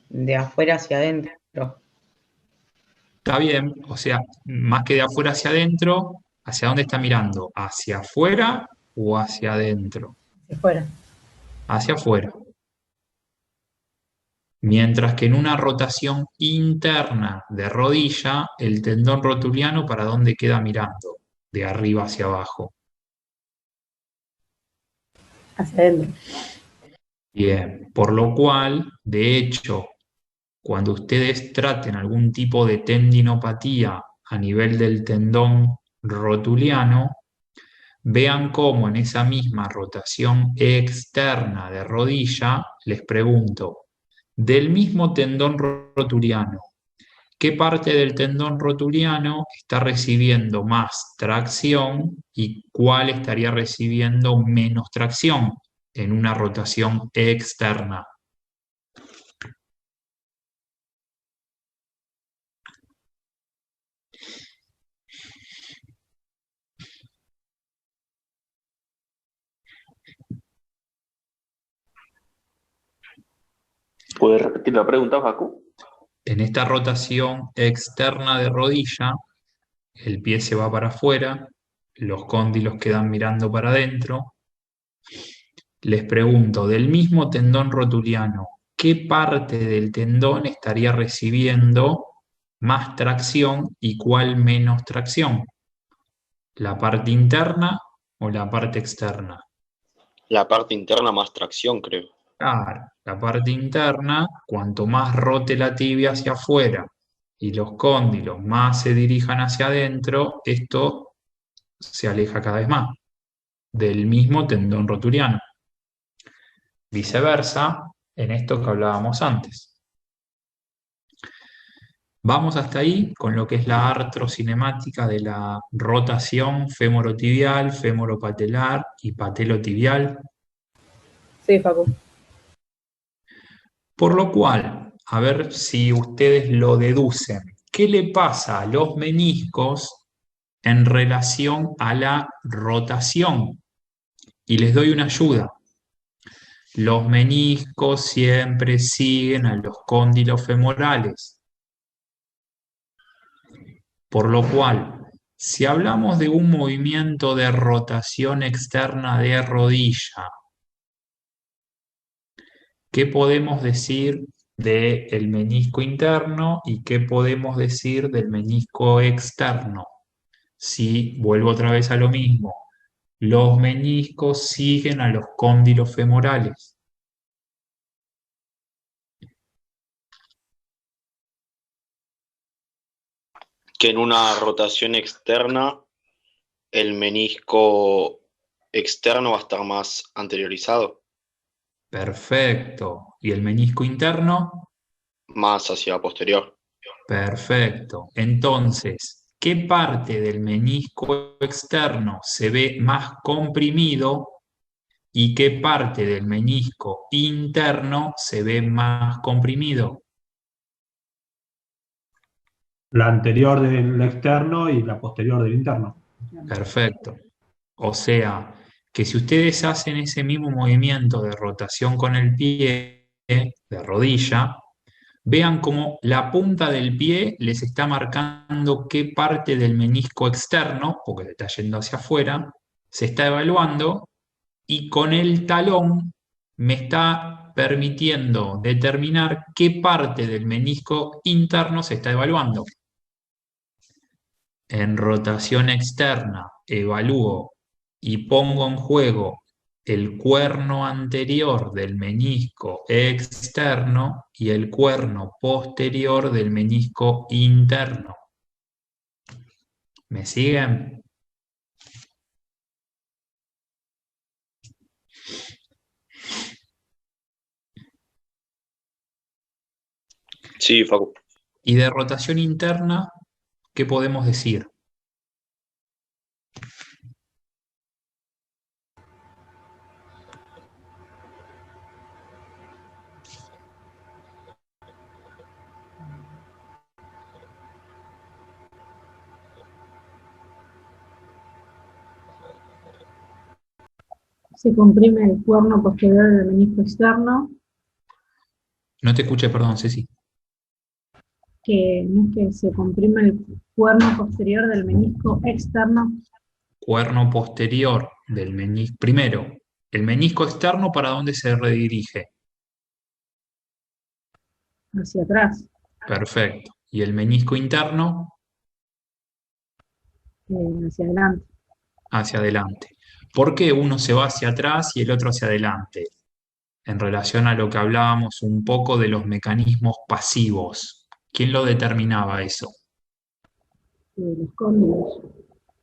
De afuera hacia adentro. Está bien, o sea, más que de afuera hacia adentro, ¿hacia dónde está mirando? ¿Hacia afuera o hacia adentro? Si fuera. Hacia afuera. Mientras que en una rotación interna de rodilla, el tendón rotuliano, ¿para dónde queda mirando? De arriba hacia abajo. Hacia adentro. Bien, por lo cual, de hecho, cuando ustedes traten algún tipo de tendinopatía a nivel del tendón rotuliano, vean cómo en esa misma rotación externa de rodilla, les pregunto, del mismo tendón rotuliano, ¿qué parte del tendón rotuliano está recibiendo más tracción y cuál estaría recibiendo menos tracción en una rotación externa? ¿Puedes repetir la pregunta, Facu? En esta rotación externa de rodilla, el pie se va para afuera, los cóndilos quedan mirando para adentro. Les pregunto, del mismo tendón rotuliano, ¿qué parte del tendón estaría recibiendo más tracción y cuál menos tracción? ¿La parte interna o la parte externa? La parte interna más tracción, creo. Claro, la parte interna, cuanto más rote la tibia hacia afuera y los cóndilos más se dirijan hacia adentro, esto se aleja cada vez más del mismo tendón rotuliano. Viceversa, en esto que hablábamos antes. Vamos hasta ahí con lo que es la artrocinemática de la rotación femorotibial, femoropatelar y patelotibial. Sí, Facu. Por lo cual, a ver si ustedes lo deducen, ¿qué le pasa a los meniscos en relación a la rotación? Y les doy una ayuda. Los meniscos siempre siguen a los cóndilos femorales. Por lo cual, si hablamos de un movimiento de rotación externa de rodilla, ¿qué podemos decir del menisco interno y qué podemos decir del menisco externo? Si vuelvo otra vez a lo mismo, los meniscos siguen a los cóndilos femorales. Que en una rotación externa el menisco externo va a estar más anteriorizado. Perfecto. ¿Y el menisco interno? Más hacia posterior. Perfecto. Entonces, ¿qué parte del menisco externo se ve más comprimido y qué parte del menisco interno se ve más comprimido? La anterior del externo y la posterior del interno. Perfecto. O sea, que si ustedes hacen ese mismo movimiento de rotación con el pie, de rodilla, vean cómo la punta del pie les está marcando qué parte del menisco externo, porque se está yendo hacia afuera, se está evaluando, y con el talón me está permitiendo determinar qué parte del menisco interno se está evaluando. En rotación externa evalúo y pongo en juego el cuerno anterior del menisco externo y el cuerno posterior del menisco interno. ¿Me siguen? Sí, Facu. Y de rotación interna, ¿qué podemos decir? Se comprime el cuerno posterior del menisco externo, No te escuché, perdón, Ceci. que no es que se comprime el cuerno posterior del menisco externo. Cuerno posterior del menisco. Primero, el menisco externo, ¿para dónde se redirige? Hacia atrás, Perfecto. ¿Y el menisco interno? hacia adelante. Hacia adelante. ¿Por qué uno se va hacia atrás y el otro hacia adelante? En relación a lo que hablábamos un poco de los mecanismos pasivos. ¿Quién lo determinaba eso? Los cóndilos.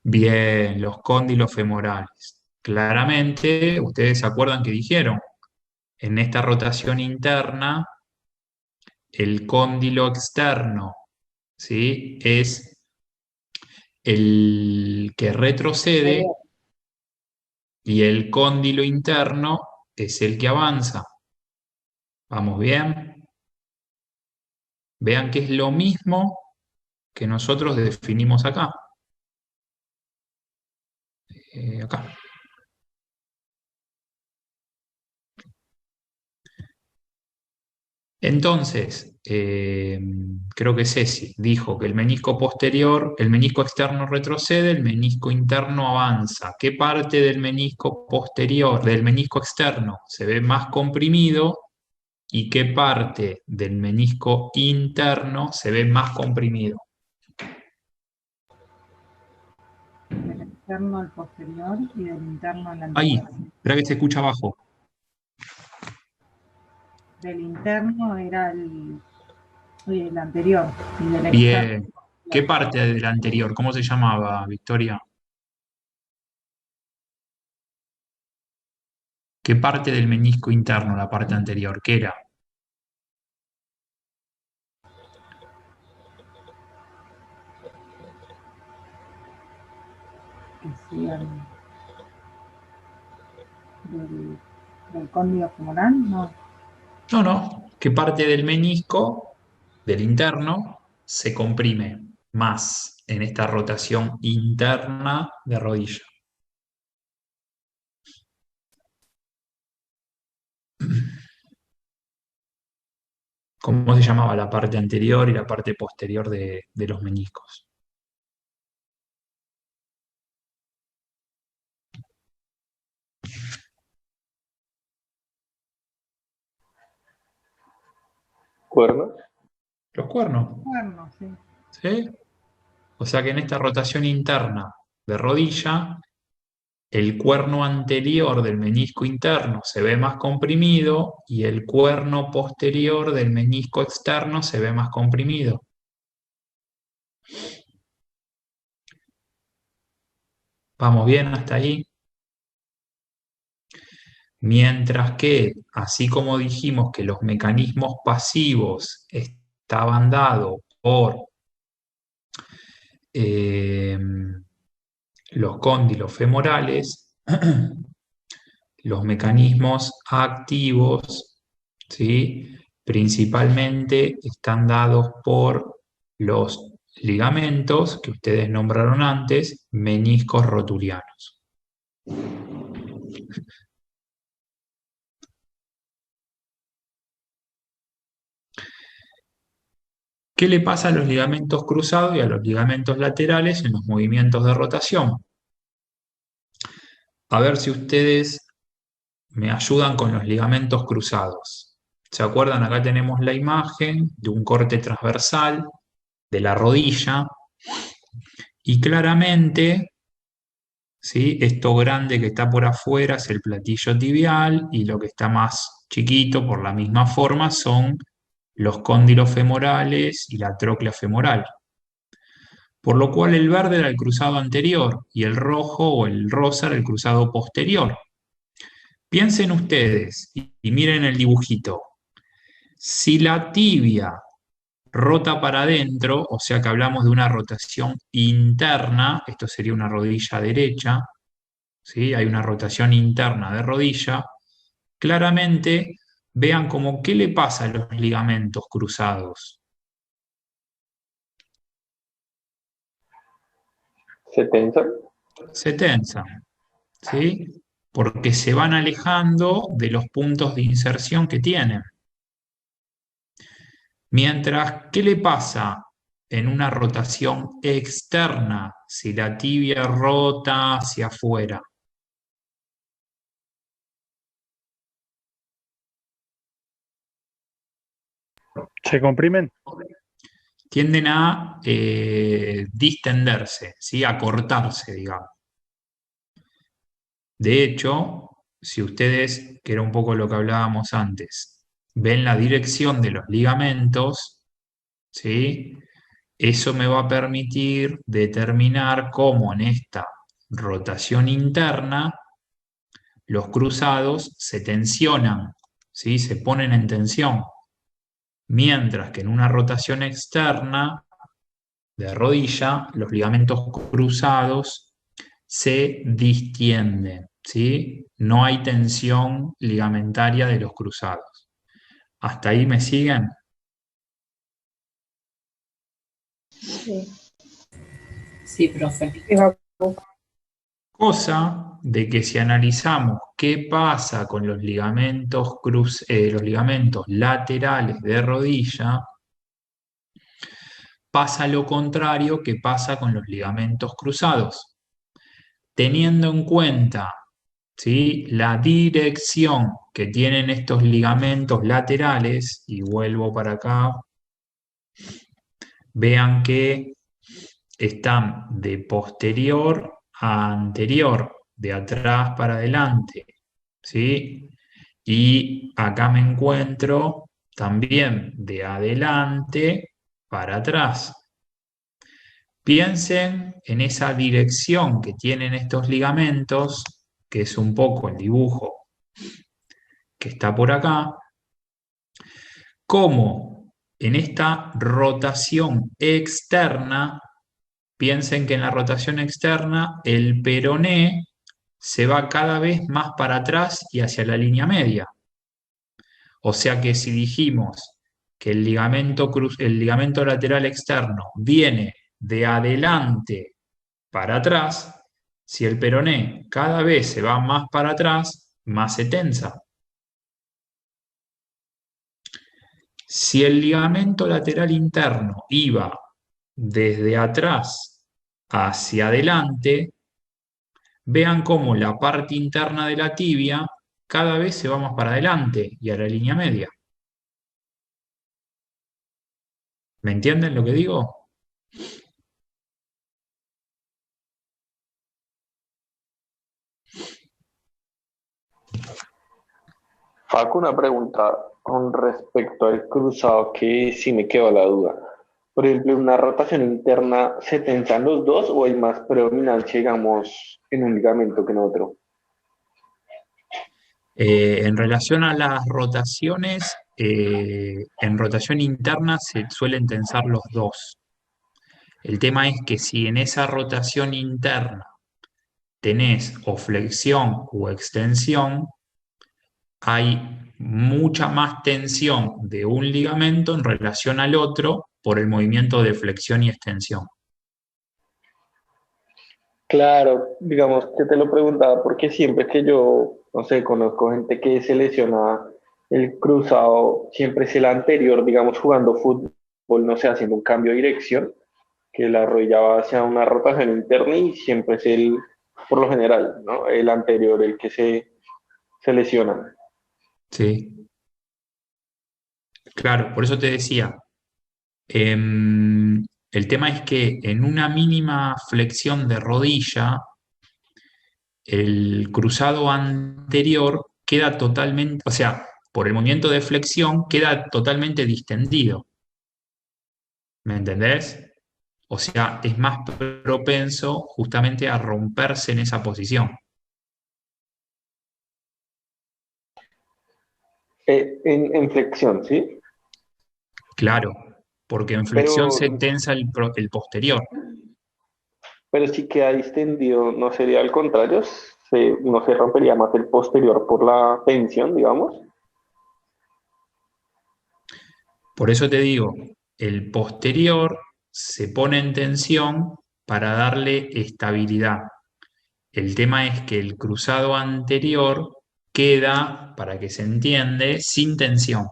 Bien, los cóndilos femorales. Claramente, ustedes se acuerdan que dijeron, en esta rotación interna, el cóndilo externo, ¿sí?, es el que retrocede y el cóndilo interno es el que avanza. ¿Vamos bien? Vean que es lo mismo que nosotros definimos acá. Acá. Entonces, creo que Ceci dijo que el menisco posterior, el menisco externo retrocede, el menisco interno avanza. ¿Qué parte del menisco posterior, del menisco externo, se ve más comprimido y qué parte del menisco interno se ve más comprimido? Del externo al posterior y del interno al Ahí, anterior. espera que se escucha abajo. Del interno era el anterior. Y del externo. Bien. ¿Qué parte del anterior? ¿Cómo se llamaba, Victoria? ¿Qué parte del menisco interno, la parte anterior? ¿Qué era? Que sí, del cóndilo femoral, no. No, no. ¿Qué parte del menisco, del interno, se comprime más en esta rotación interna de rodilla? ¿Cómo se llamaba la parte anterior y la parte posterior de los meniscos? ¿Cuernos? Los cuernos. Cuerno, sí. ¿Sí? O sea que en esta rotación interna de rodilla, el cuerno anterior del menisco interno se ve más comprimido y el cuerno posterior del menisco externo se ve más comprimido. ¿Vamos bien hasta ahí? Mientras que, así como dijimos que los mecanismos pasivos estaban dados por los cóndilos femorales, los mecanismos activos, ¿sí?, principalmente están dados por los ligamentos que ustedes nombraron antes, meniscos rotulianos. ¿Qué le pasa a los ligamentos cruzados y a los ligamentos laterales en los movimientos de rotación? A ver si ustedes me ayudan con los ligamentos cruzados. ¿Se acuerdan? Acá tenemos la imagen de un corte transversal de la rodilla y claramente ¿sí? Esto grande que está por afuera es el platillo tibial y lo que está más chiquito por la misma forma son los cóndilos femorales y la tróclea femoral. Por lo cual el verde era el cruzado anterior y el rojo o el rosa era el cruzado posterior. Piensen ustedes y miren el dibujito. Si la tibia rota para adentro, o sea que hablamos de una rotación interna, esto sería una rodilla derecha, ¿sí? Hay una rotación interna de rodilla, claramente vean como qué le pasa a los ligamentos cruzados. ¿Se tensan? Se tensan, ¿sí? Porque se van alejando de los puntos de inserción que tienen. Mientras, ¿qué le pasa en una rotación externa si la tibia rota hacia afuera? ¿Se comprimen? Tienden a distenderse, ¿sí? A cortarse, digamos. De hecho, si ustedes, que era un poco lo que hablábamos antes, ven la dirección de los ligamentos, ¿sí? Eso me va a permitir determinar cómo en esta rotación interna los cruzados se tensionan, ¿sí? Se ponen en tensión. Mientras que en una rotación externa de rodilla, los ligamentos cruzados se distienden, ¿sí? No hay tensión ligamentaria de los cruzados. ¿Hasta ahí me siguen? Sí. Sí, profe. Cosa de que si analizamos qué pasa con los ligamentos, los ligamentos laterales de rodilla, pasa lo contrario que pasa con los ligamentos cruzados. Teniendo en cuenta, ¿sí?, la dirección que tienen estos ligamentos laterales, y vuelvo para acá, vean que están de posterior a anterior, de atrás para adelante, ¿sí? Y acá me encuentro también de adelante para atrás. Piensen en esa dirección que tienen estos ligamentos, que es un poco el dibujo que está por acá, como en esta rotación externa, piensen que en la rotación externa el peroné se va cada vez más para atrás y hacia la línea media. O sea que si dijimos que el ligamento lateral externo viene de adelante para atrás, si el peroné cada vez se va más para atrás, más se tensa. Si el ligamento lateral interno iba desde atrás hacia adelante, vean cómo la parte interna de la tibia cada vez se va más para adelante y a la línea media. ¿Me entienden lo que digo? Facu, una pregunta con respecto al cruzado que sí me quedó la duda. Por ejemplo, en una rotación interna, ¿se tensan los dos o hay más predominancia, digamos, en un ligamento que en otro? En relación a las rotaciones, en rotación interna se suelen tensar los dos. El tema es que si en esa rotación interna tenés o flexión o extensión, hay mucha más tensión de un ligamento en relación al otro por el movimiento de flexión y extensión. Claro, digamos que te lo preguntaba porque siempre que yo, no sé, conozco gente que se lesiona el cruzado, siempre es el anterior, digamos, jugando fútbol, no sé, haciendo un cambio de dirección, que la rodilla va hacia una rotación interna y siempre es el, por lo general, ¿no? El anterior, el que se lesiona. Sí. Claro, por eso te decía, el tema es que en una mínima flexión de rodilla, el cruzado anterior queda totalmente, o sea, por el movimiento de flexión queda totalmente distendido. ¿Me entendés? O sea, es más propenso justamente a romperse en esa posición. En flexión, ¿sí? Claro, porque en flexión Pero, se tensa el posterior. pero si queda distendido, ¿no sería al contrario? ¿No se rompería más el posterior por la tensión, digamos? Por eso te digo, el posterior se pone en tensión para darle estabilidad. El tema es que el cruzado anterior queda, para que se entiende, sin tensión.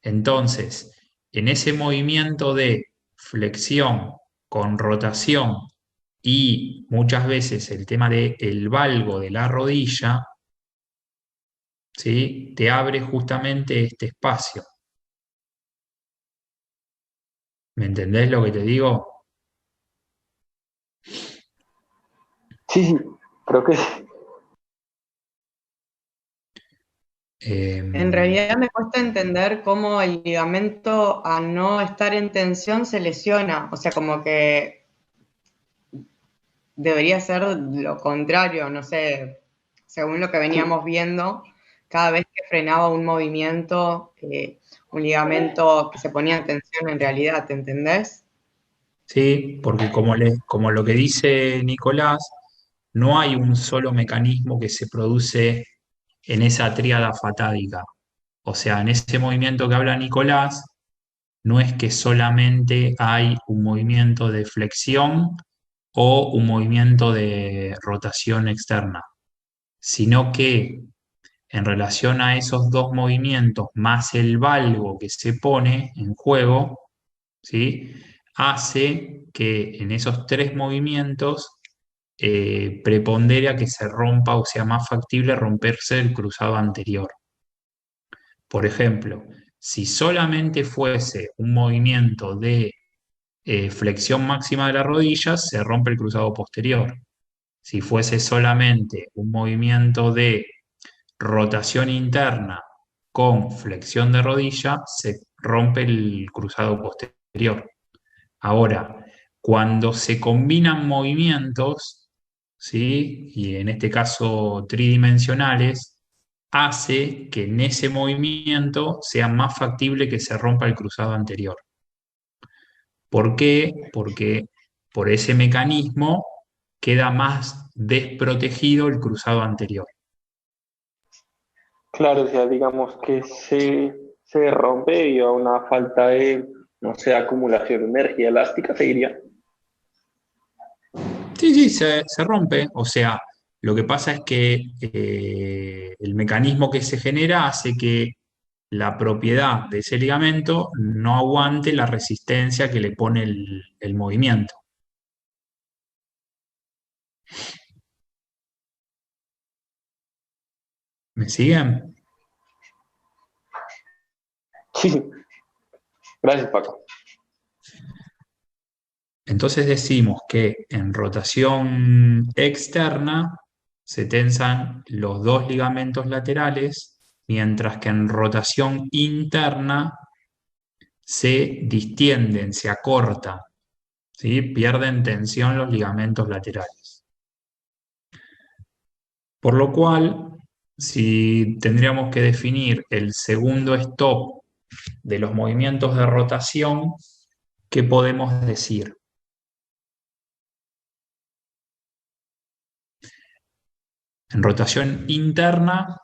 Entonces, en ese movimiento de flexión con rotación y muchas veces el tema del valgo de la rodilla, ¿sí? Te abre justamente este espacio. ¿Me entendés lo que te digo? Sí, creo que sí. En realidad me cuesta entender cómo el ligamento al no estar en tensión se lesiona, o sea, como que debería ser lo contrario, no sé, según lo que veníamos viendo, cada vez que frenaba un movimiento, un ligamento que se ponía en tensión en realidad, ¿te entendés? Sí, porque como lo que dice Nicolás, no hay un solo mecanismo que se produce en esa tríada fatádica. O sea, en ese movimiento que habla Nicolás, no es que solamente hay un movimiento de flexión o un movimiento de rotación externa, sino que en relación a esos dos movimientos más el valgo que se pone en juego, ¿sí? Hace que en esos tres movimientos prepondera que se rompa o sea más factible romperse el cruzado anterior. Por ejemplo, si solamente fuese un movimiento de flexión máxima de las rodillas, se rompe el cruzado posterior. Si fuese solamente un movimiento de rotación interna con flexión de rodilla, se rompe el cruzado posterior. Ahora, cuando se combinan movimientos, ¿sí? Y en este caso tridimensionales, hace que en ese movimiento sea más factible que se rompa el cruzado anterior. ¿Por qué? Porque por ese mecanismo queda más desprotegido el cruzado anterior. Claro, o sea, digamos que se rompe debido a una falta de, no sé, acumulación de energía elástica, se diría. Sí, sí, se rompe. O sea, lo que pasa es que el mecanismo que se genera hace que la propiedad de ese ligamento no aguante la resistencia que le pone el movimiento. ¿Me siguen? Sí, gracias, Paco. Entonces decimos que en rotación externa se tensan los dos ligamentos laterales, mientras que en rotación interna se distienden, se acortan, ¿sí? Pierden tensión los ligamentos laterales. Por lo cual, si tendríamos que definir el segundo stop de los movimientos de rotación, ¿qué podemos decir? En rotación interna,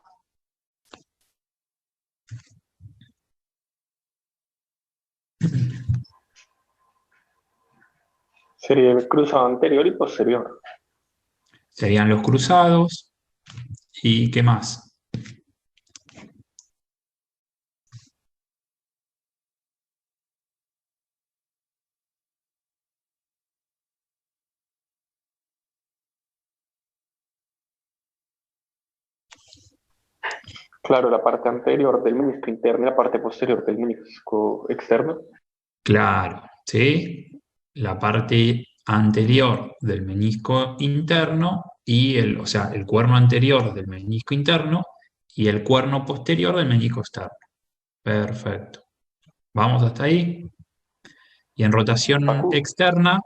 Sería el cruzado anterior y posterior. serían los cruzados. ¿Y qué más? Claro, la parte anterior del menisco interno y la parte posterior del menisco externo. Claro, ¿sí? La parte anterior del menisco interno y o sea, el cuerno anterior del menisco interno y el cuerno posterior del menisco externo. Perfecto. Vamos hasta ahí. Y en rotación externa,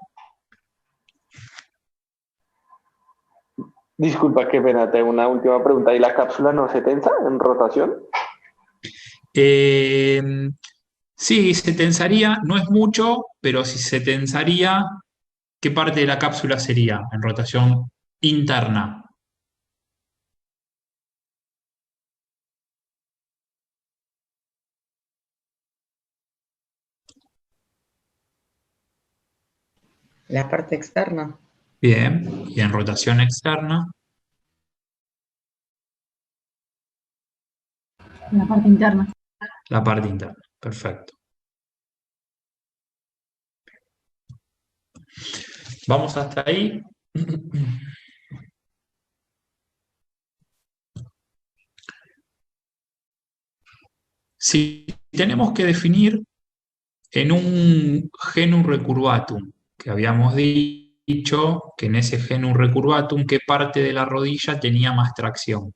Disculpa, qué pena, tengo una última pregunta. ¿Y la cápsula no se tensa en rotación? eh, sí, se tensaría, no es mucho, pero si se tensaría, ¿qué parte de la cápsula sería en rotación interna? La parte externa. Bien, y en rotación externa, La parte interna. la parte interna. Perfecto. Vamos hasta ahí. Si tenemos que definir en un genus recurvatum, que habíamos dicho que en ese genus recurvatum, ¿qué parte de la rodilla tenía más tracción?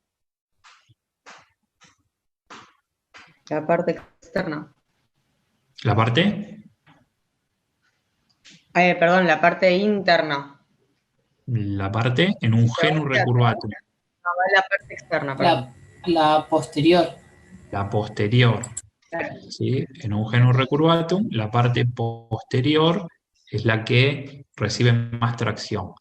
La parte externa. ¿La parte? Perdón, la parte interna. La parte en un genus recurvatum. No, la parte externa, perdón. La posterior. La posterior. Claro. ¿Sí? En un genus recurvatum, la parte posterior es la que recibe más tracción.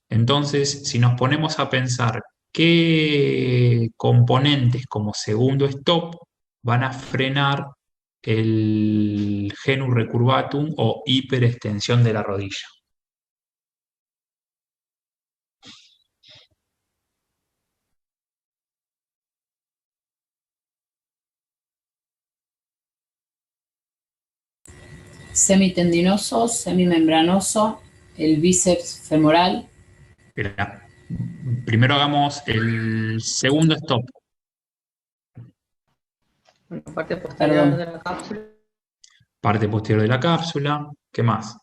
Entonces, si nos ponemos a pensar qué componentes como segundo stop van a frenar el genus recurvatum o hiperextensión de la rodilla. Semitendinoso, semimembranoso, el bíceps femoral. Espera. Primero hagamos el segundo stop. La parte posterior Perdón. de la cápsula. Parte posterior de la cápsula. ¿Qué más?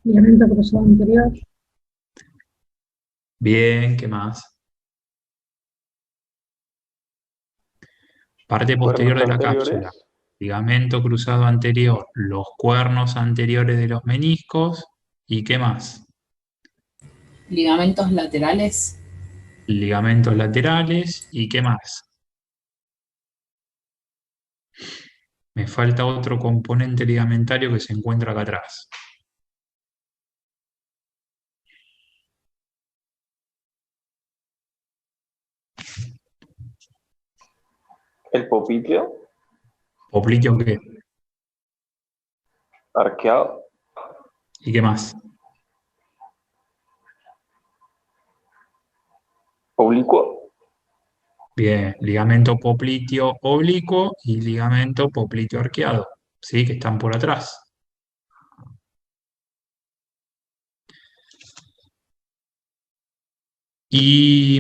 Ligamento cruzado anterior. Bien, ¿qué más? Parte posterior de la cápsula. Ligamento cruzado anterior. Los cuernos anteriores de los meniscos. ¿Y qué más? Ligamentos laterales. Ligamentos laterales. ¿Y qué más? Me falta otro componente ligamentario que se encuentra acá atrás. ¿El popliteo? ¿Popliteo qué? Arqueado. ¿Y qué más? ¿Oblicuo? Bien, ligamento popliteo oblicuo y ligamento popliteo arqueado, ¿sí? Que están por atrás. Y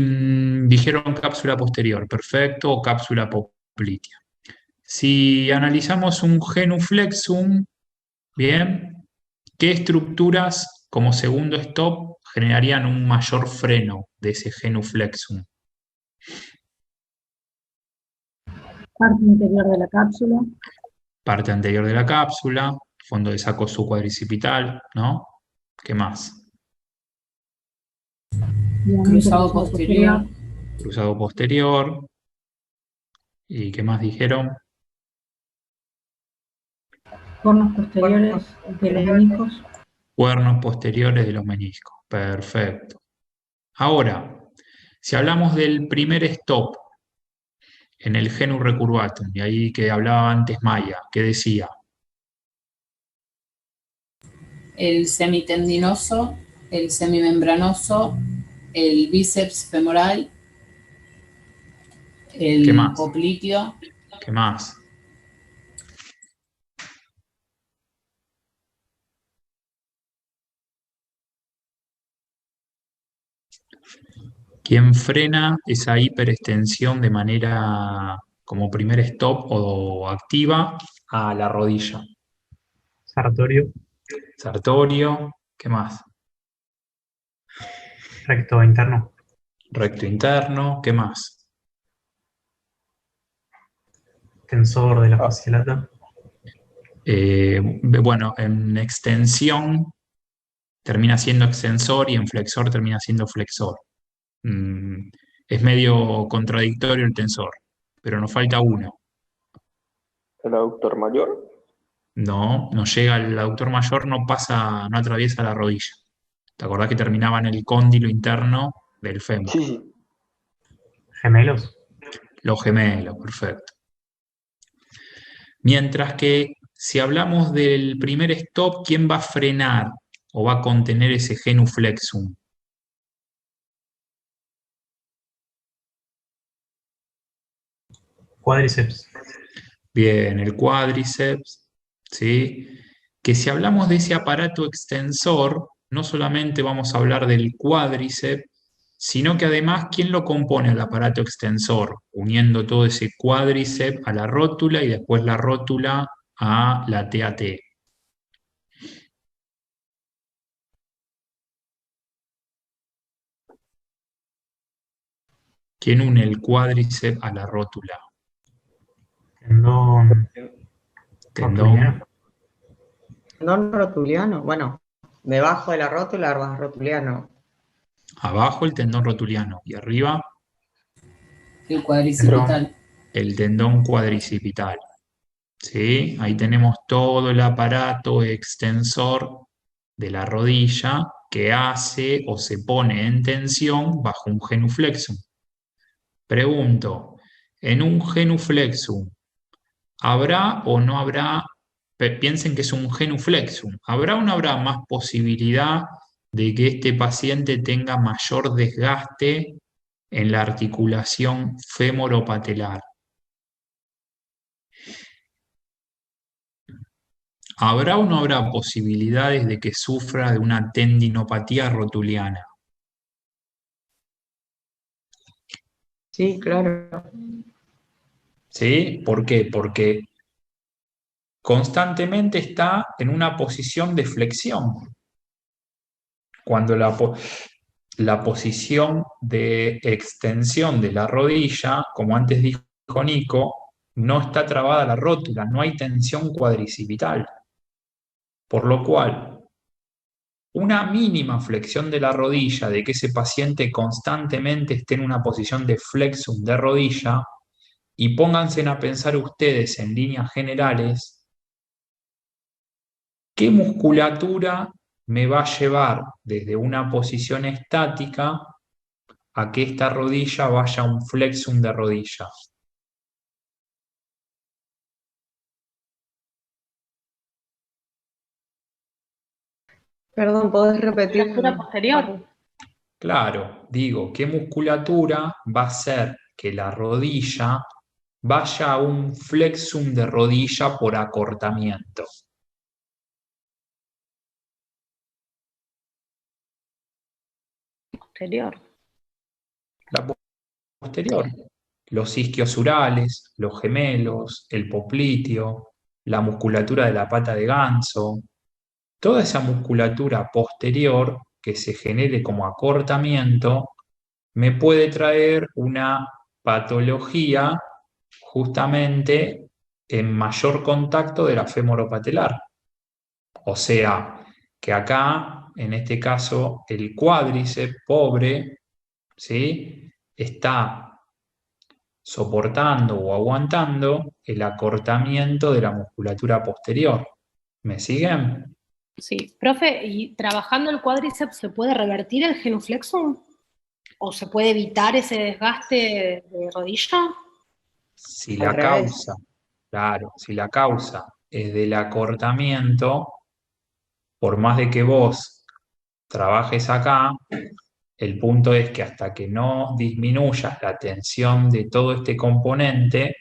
dijeron cápsula posterior, perfecto, o cápsula poplitea. Si analizamos un genuflexum, bien, ¿qué estructuras como segundo stop generarían un mayor freno de ese genuflexum? Parte interior de la cápsula. Parte anterior de la cápsula, fondo de saco subcuadricipital, ¿no? ¿Qué más? Cruzado posterior. Cruzado posterior. ¿Y qué más dijeron? Cuernos posteriores de los meniscos. Cuernos posteriores de los meniscos. Perfecto. Ahora, si hablamos del primer stop en el genus recurvatum, y ahí que hablaba antes Maya, ¿qué decía? El semitendinoso, el semimembranoso, el bíceps femoral, el ¿Qué más? popliteo. ¿Qué más? ¿Quién frena esa hiperextensión de manera como primer stop o activa a la rodilla? Sartorio. Sartorio, ¿qué más? Recto interno. Recto interno, ¿qué más? Tensor de la fascia lata. Bueno, en extensión termina siendo extensor y en flexor termina siendo flexor. Es medio contradictorio el tensor, pero nos falta uno. ¿El aductor mayor? No, no llega el aductor mayor, no pasa, no atraviesa la rodilla. ¿Te acordás que terminaba en el cóndilo interno del fémur? Sí, sí. Gemelos. Los gemelos, perfecto. Mientras que si hablamos del primer stop, ¿quién va a frenar o va a contener ese genuflexum? Cuádriceps. Bien, el cuádriceps, ¿sí? Que si hablamos de ese aparato extensor, no solamente vamos a hablar del cuádriceps, sino que además, ¿quién lo compone al aparato extensor? Uniendo todo ese cuádriceps a la rótula y después la rótula a la TAT. ¿Quién une el cuádriceps a la rótula? Tendón Tendón. rotuliano. ¿Tendón rotuliano? Bueno, debajo de la rótula, rotuliano. Abajo el tendón rotuliano y arriba El cuadricipital. el tendón cuadricipital. ¿Sí? Ahí tenemos todo el aparato extensor de la rodilla que hace o se pone en tensión bajo un genuflexum. Pregunto, en un genuflexum, ¿habrá o no habrá, piensen que es un genuflexum, ¿habrá o no habrá más posibilidad de que este paciente tenga mayor desgaste en la articulación fémoro-patelar? ¿Habrá o no habrá posibilidades de que sufra de una tendinopatía rotuliana? Sí, claro. ¿Sí? ¿Por qué? Porque constantemente está en una posición de flexión. Cuando la posición de extensión de la rodilla, como antes dijo Nico, no está trabada la rótula, no hay tensión cuadricipital. Por lo cual, una mínima flexión de la rodilla, de que ese paciente constantemente esté en una posición de flexum de rodilla, y pónganse a pensar ustedes en líneas generales, ¿qué musculatura me va a llevar desde una posición estática a que esta rodilla vaya a un flexum de rodilla? Perdón, ¿podés repetir? Musculatura posterior. Claro, digo, ¿qué musculatura va a hacer que la rodilla vaya a un flexum de rodilla por acortamiento? Posterior. La posterior. Los isquiosurales, los gemelos, el popliteo, la musculatura de la pata de ganso, toda esa musculatura posterior que se genere como acortamiento me puede traer una patología justamente en mayor contacto de la femoropatelar. O sea, que acá, en este caso, el cuádriceps pobre, ¿sí?, está soportando o aguantando el acortamiento de la musculatura posterior. ¿Me siguen? Sí. Profe, ¿y trabajando el cuádriceps se puede revertir el genuflexum? ¿O se puede evitar ese desgaste de rodilla? Si Al la revés. causa, claro, si la causa es del acortamiento, por más de que vos trabajes acá, el punto es que hasta que no disminuyas la tensión de todo este componente,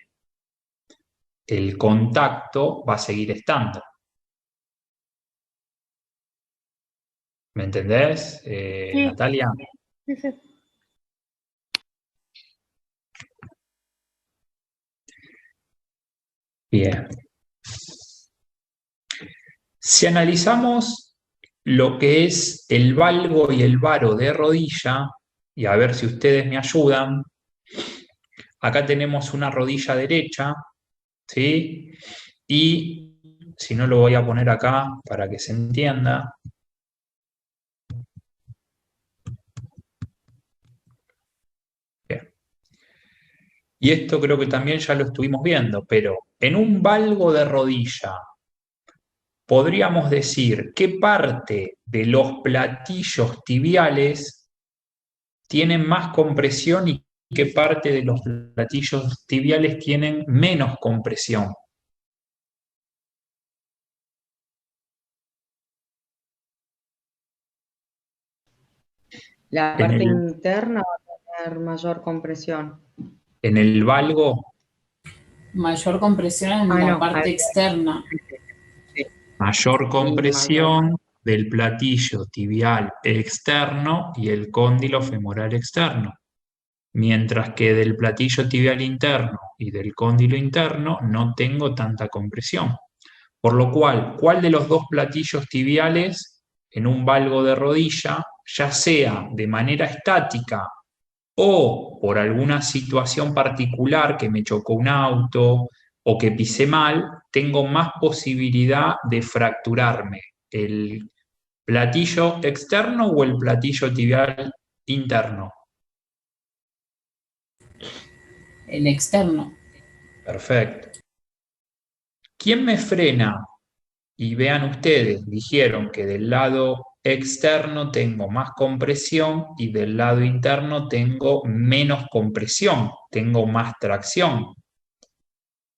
el contacto va a seguir estando. ¿Me entendés, Sí. Natalia? Sí, sí. Bien. Si analizamos lo que es el valgo y el varo de rodilla, y a ver si ustedes me ayudan, acá tenemos una rodilla derecha, ¿sí? Y si no lo voy a poner acá para que se entienda. Bien. Y esto creo que también ya lo estuvimos viendo, pero en un valgo de rodilla, podríamos decir qué parte de los platillos tibiales tienen más compresión y qué parte de los platillos tibiales tienen menos compresión. La parte interna va a tener mayor compresión. En el valgo. Mayor compresión en la parte externa. Mayor compresión del platillo tibial externo y el cóndilo femoral externo. Mientras que del platillo tibial interno y del cóndilo interno no tengo tanta compresión. Por lo cual, ¿cuál de los dos platillos tibiales en un valgo de rodilla, ya sea de manera estática o por alguna situación particular que me chocó un auto o que pisé mal, tengo más posibilidad de fracturarme? ¿El platillo externo o el platillo tibial interno? El externo. Perfecto. ¿Quién me frena? Y vean ustedes, dijeron que del lado externo tengo más compresión y del lado interno tengo menos compresión, tengo más tracción.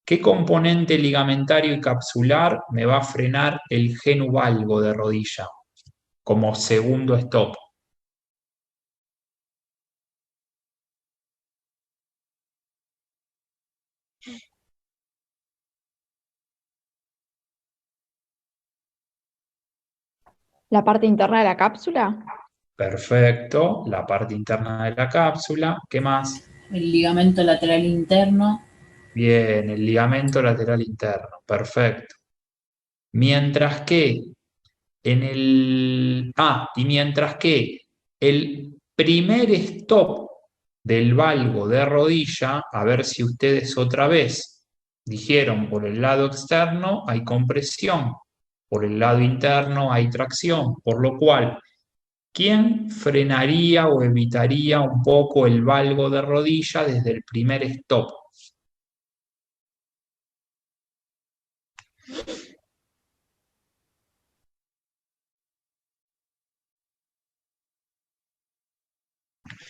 ¿Qué componente ligamentario y capsular me va a frenar el genuvalgo de rodilla como segundo stop? ¿La parte interna de la cápsula? Perfecto, la parte interna de la cápsula. ¿Qué más? El ligamento lateral interno. Bien, el ligamento lateral interno. Perfecto. Mientras que mientras que el primer stop del valgo de rodilla, a ver si ustedes otra vez dijeron por el lado externo hay compresión, por el lado interno hay tracción, por lo cual, ¿quién frenaría o evitaría un poco el valgo de rodilla desde el primer stop?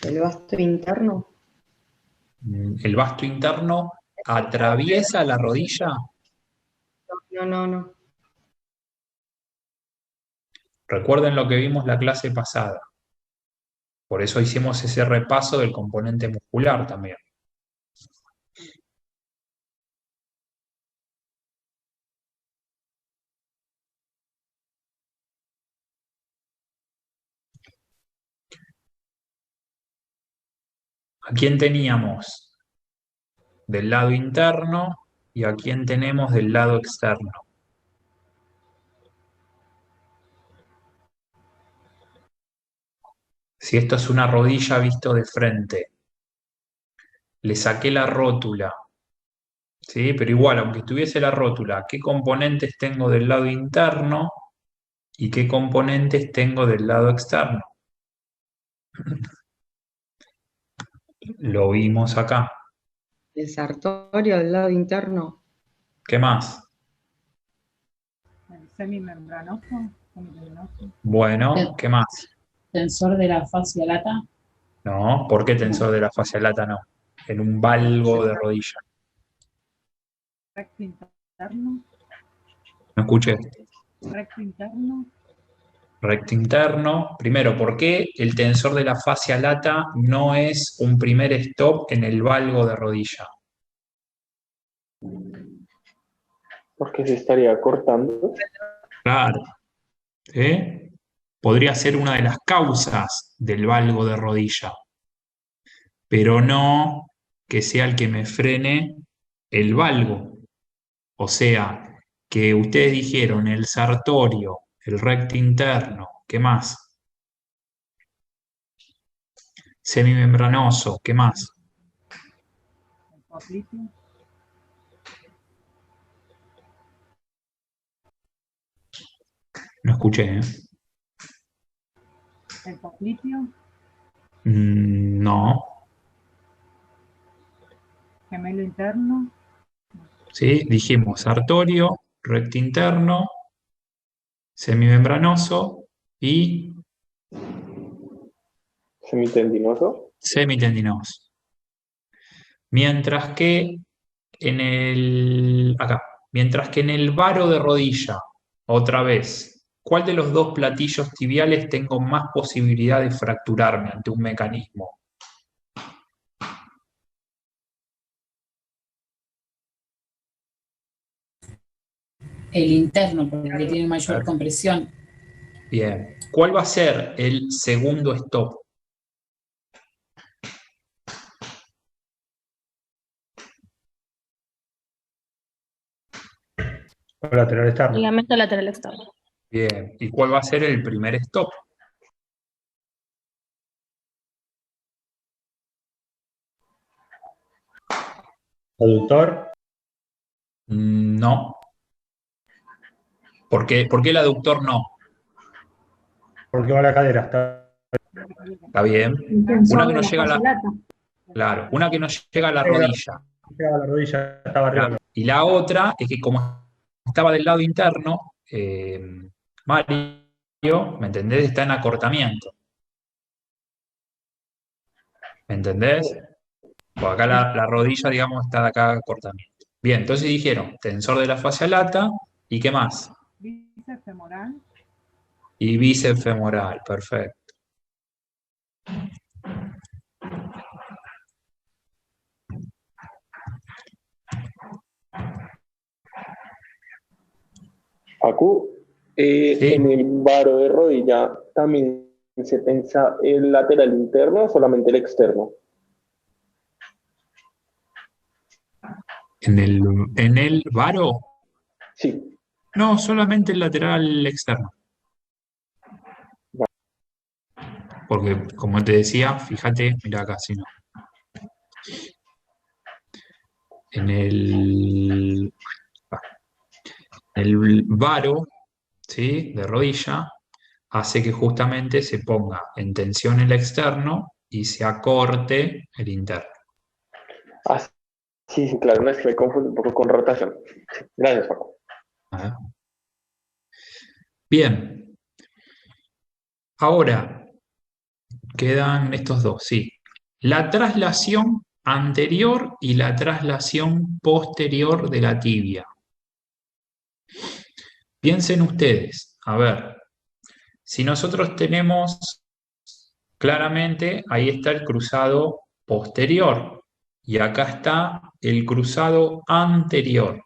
¿El vasto interno? ¿El vasto interno atraviesa la rodilla? No. Recuerden lo que vimos la clase pasada. Por eso hicimos ese repaso del componente muscular también. ¿A quién teníamos del lado interno y a quién tenemos del lado externo? Si esto es una rodilla visto de frente, le saqué la rótula, ¿sí? Pero igual, aunque tuviese la rótula, ¿qué componentes tengo del lado interno y qué componentes tengo del lado externo? Lo vimos acá. El sartorio del lado interno. ¿Qué más? El semimembranoso. Bueno, ¿qué más? Tensor de la fascia lata. No, ¿por qué tensor de la fascia lata no? En un valgo de rodilla. Recto interno. No escuché. Recto interno. Recto interno. Primero, ¿por qué el tensor de la fascia lata no es un primer stop en el valgo de rodilla? Porque se estaría cortando. Claro. ¿Sí? Podría ser una de las causas del valgo de rodilla, pero no que sea el que me frene el valgo. O sea, que ustedes dijeron, el sartorio, el recto interno, ¿qué más? Semimembranoso, ¿qué más? El popliteo. No escuché, ¿eh? El popliteo. No. Gemelo interno. ¿Sí? Dijimos sartorio, recto interno, semimembranoso y Semitendinoso. semitendinoso. Mientras que mientras que en el varo de rodilla, otra vez, ¿cuál de los dos platillos tibiales tengo más posibilidad de fracturarme ante un mecanismo? El interno, porque tiene mayor compresión. Bien. ¿Cuál va a ser el segundo stop? Lateral externo. Ligamento lateral externo. Bien. ¿Y cuál va a ser el primer stop? Aductor. No. ¿Por qué el aductor no? Porque va a la cadera. Está bien. El tensor Una que de no la llega a la, fascia lata. claro, una que no llega a la rodilla. Llega a la rodilla, estaba arriba. Claro. Y la otra es que como estaba del lado interno, Mario, ¿me entendés? Está en acortamiento. ¿Me entendés? Pues acá la rodilla, digamos, está de acá acortamiento. Bien, entonces dijeron tensor de la fascia lata y ¿qué más? Bíceps femoral. Y bíceps femoral, perfecto. Facu, Sí. en el varo de rodilla también se tensa el lateral interno o solamente el externo. ¿En el varo? Sí. No, solamente el lateral externo. Porque, como te decía, fíjate, mira acá, si no. En el varo, ¿sí? De rodilla, hace que justamente se ponga en tensión el externo y se acorte el interno. Ah, sí, sí, claro, no es que me confundo un poco con rotación. Sí, gracias, Facu. Bien. Ahora, quedan estos dos, sí. La traslación anterior y la traslación posterior de la tibia. Piensen ustedes, a ver, si nosotros tenemos claramente, ahí está el cruzado posterior y acá está el cruzado anterior.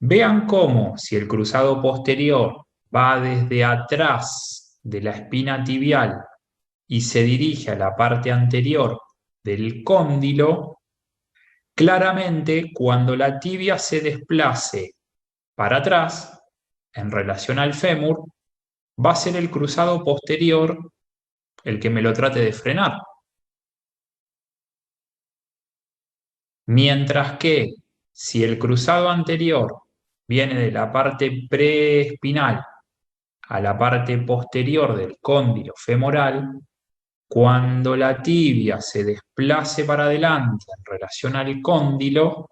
Vean cómo si el cruzado posterior va desde atrás de la espina tibial y se dirige a la parte anterior del cóndilo, claramente cuando la tibia se desplace para atrás en relación al fémur, va a ser el cruzado posterior el que me lo trate de frenar. Mientras que si el cruzado anterior viene de la parte preespinal a la parte posterior del cóndilo femoral, cuando la tibia se desplace para adelante en relación al cóndilo,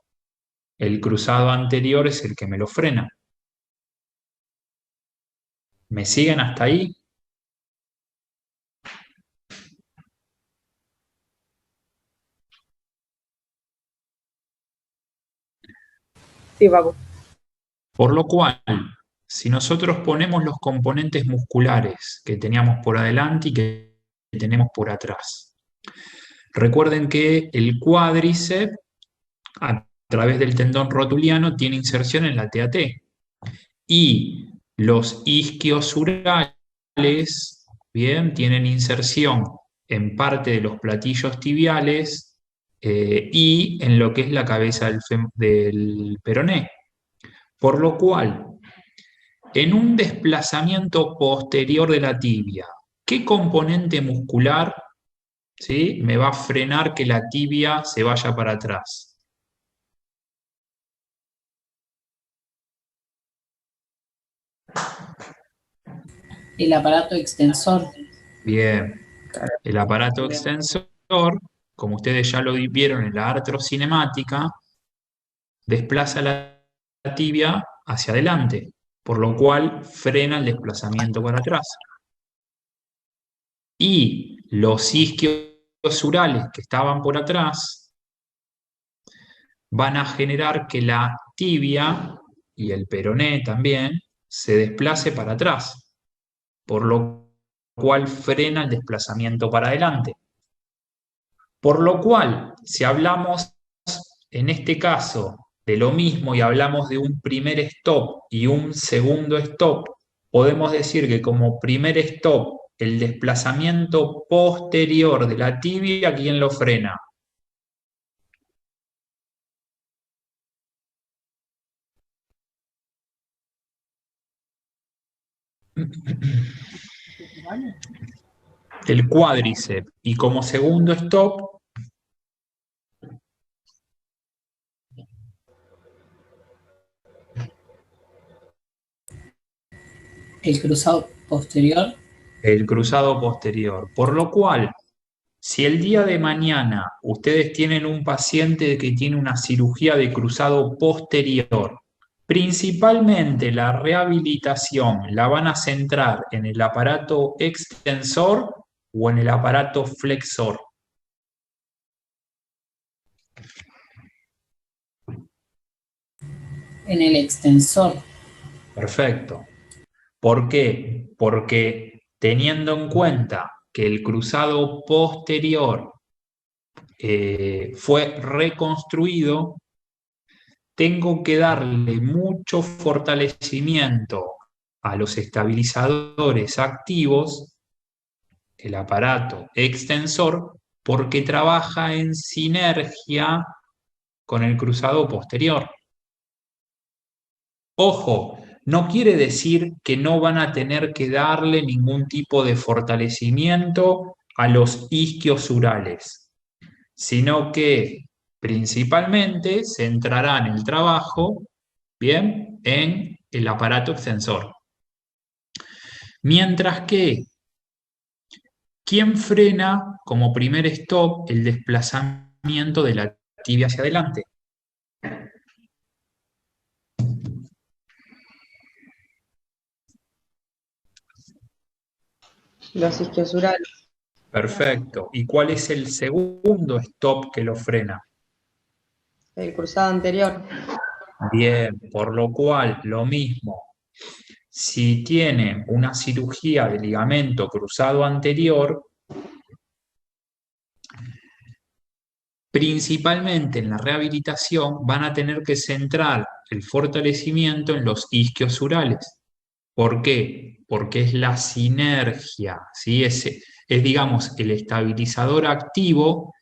el cruzado anterior es el que me lo frena. ¿Me siguen hasta ahí? Sí, Paco. Por lo cual, si nosotros ponemos los componentes musculares que teníamos por adelante y que tenemos por atrás, recuerden que el cuádriceps, a través del tendón rotuliano, tiene inserción en la TAT. Y los isquiosurales, bien, tienen inserción en parte de los platillos tibiales y en lo que es la cabeza del peroné. Por lo cual, en un desplazamiento posterior de la tibia, ¿qué componente muscular, ¿sí?, me va a frenar que la tibia se vaya para atrás? El aparato extensor. Bien, el aparato extensor, como ustedes ya lo vieron en la artrocinemática, desplaza la tibia hacia adelante, por lo cual frena el desplazamiento para atrás. Y los isquiosurales que estaban por atrás van a generar que la tibia y el peroné también se desplace para atrás, por lo cual frena el desplazamiento para adelante. Por lo cual, si hablamos en este caso de lo mismo y hablamos de un primer stop y un segundo stop, podemos decir que como primer stop, el desplazamiento posterior de la tibia, ¿quién lo frena? El cuádriceps. Y como segundo stop, El cruzado posterior. el cruzado posterior. Por lo cual, si el día de mañana ustedes tienen un paciente que tiene una cirugía de cruzado posterior, principalmente la rehabilitación la van a centrar en el aparato extensor o en el aparato flexor. En el extensor. Perfecto. ¿Por qué? Porque teniendo en cuenta que el cruzado posterior fue reconstruido, tengo que darle mucho fortalecimiento a los estabilizadores activos, el aparato extensor, porque trabaja en sinergia con el cruzado posterior. Ojo, no quiere decir que no van a tener que darle ningún tipo de fortalecimiento a los isquiosurales, sino que principalmente centrarán el trabajo, bien, en el aparato extensor. Mientras que, ¿quién frena como primer stop el desplazamiento de la tibia hacia adelante? Los isquiosurales. Perfecto. ¿Y cuál es el segundo stop que lo frena? El cruzado anterior. Bien, por lo cual, lo mismo. Si tienen una cirugía de ligamento cruzado anterior, principalmente en la rehabilitación van a tener que centrar el fortalecimiento en los isquiosurales. ¿Por qué? Porque es la sinergia, ¿sí? Digamos, el estabilizador activo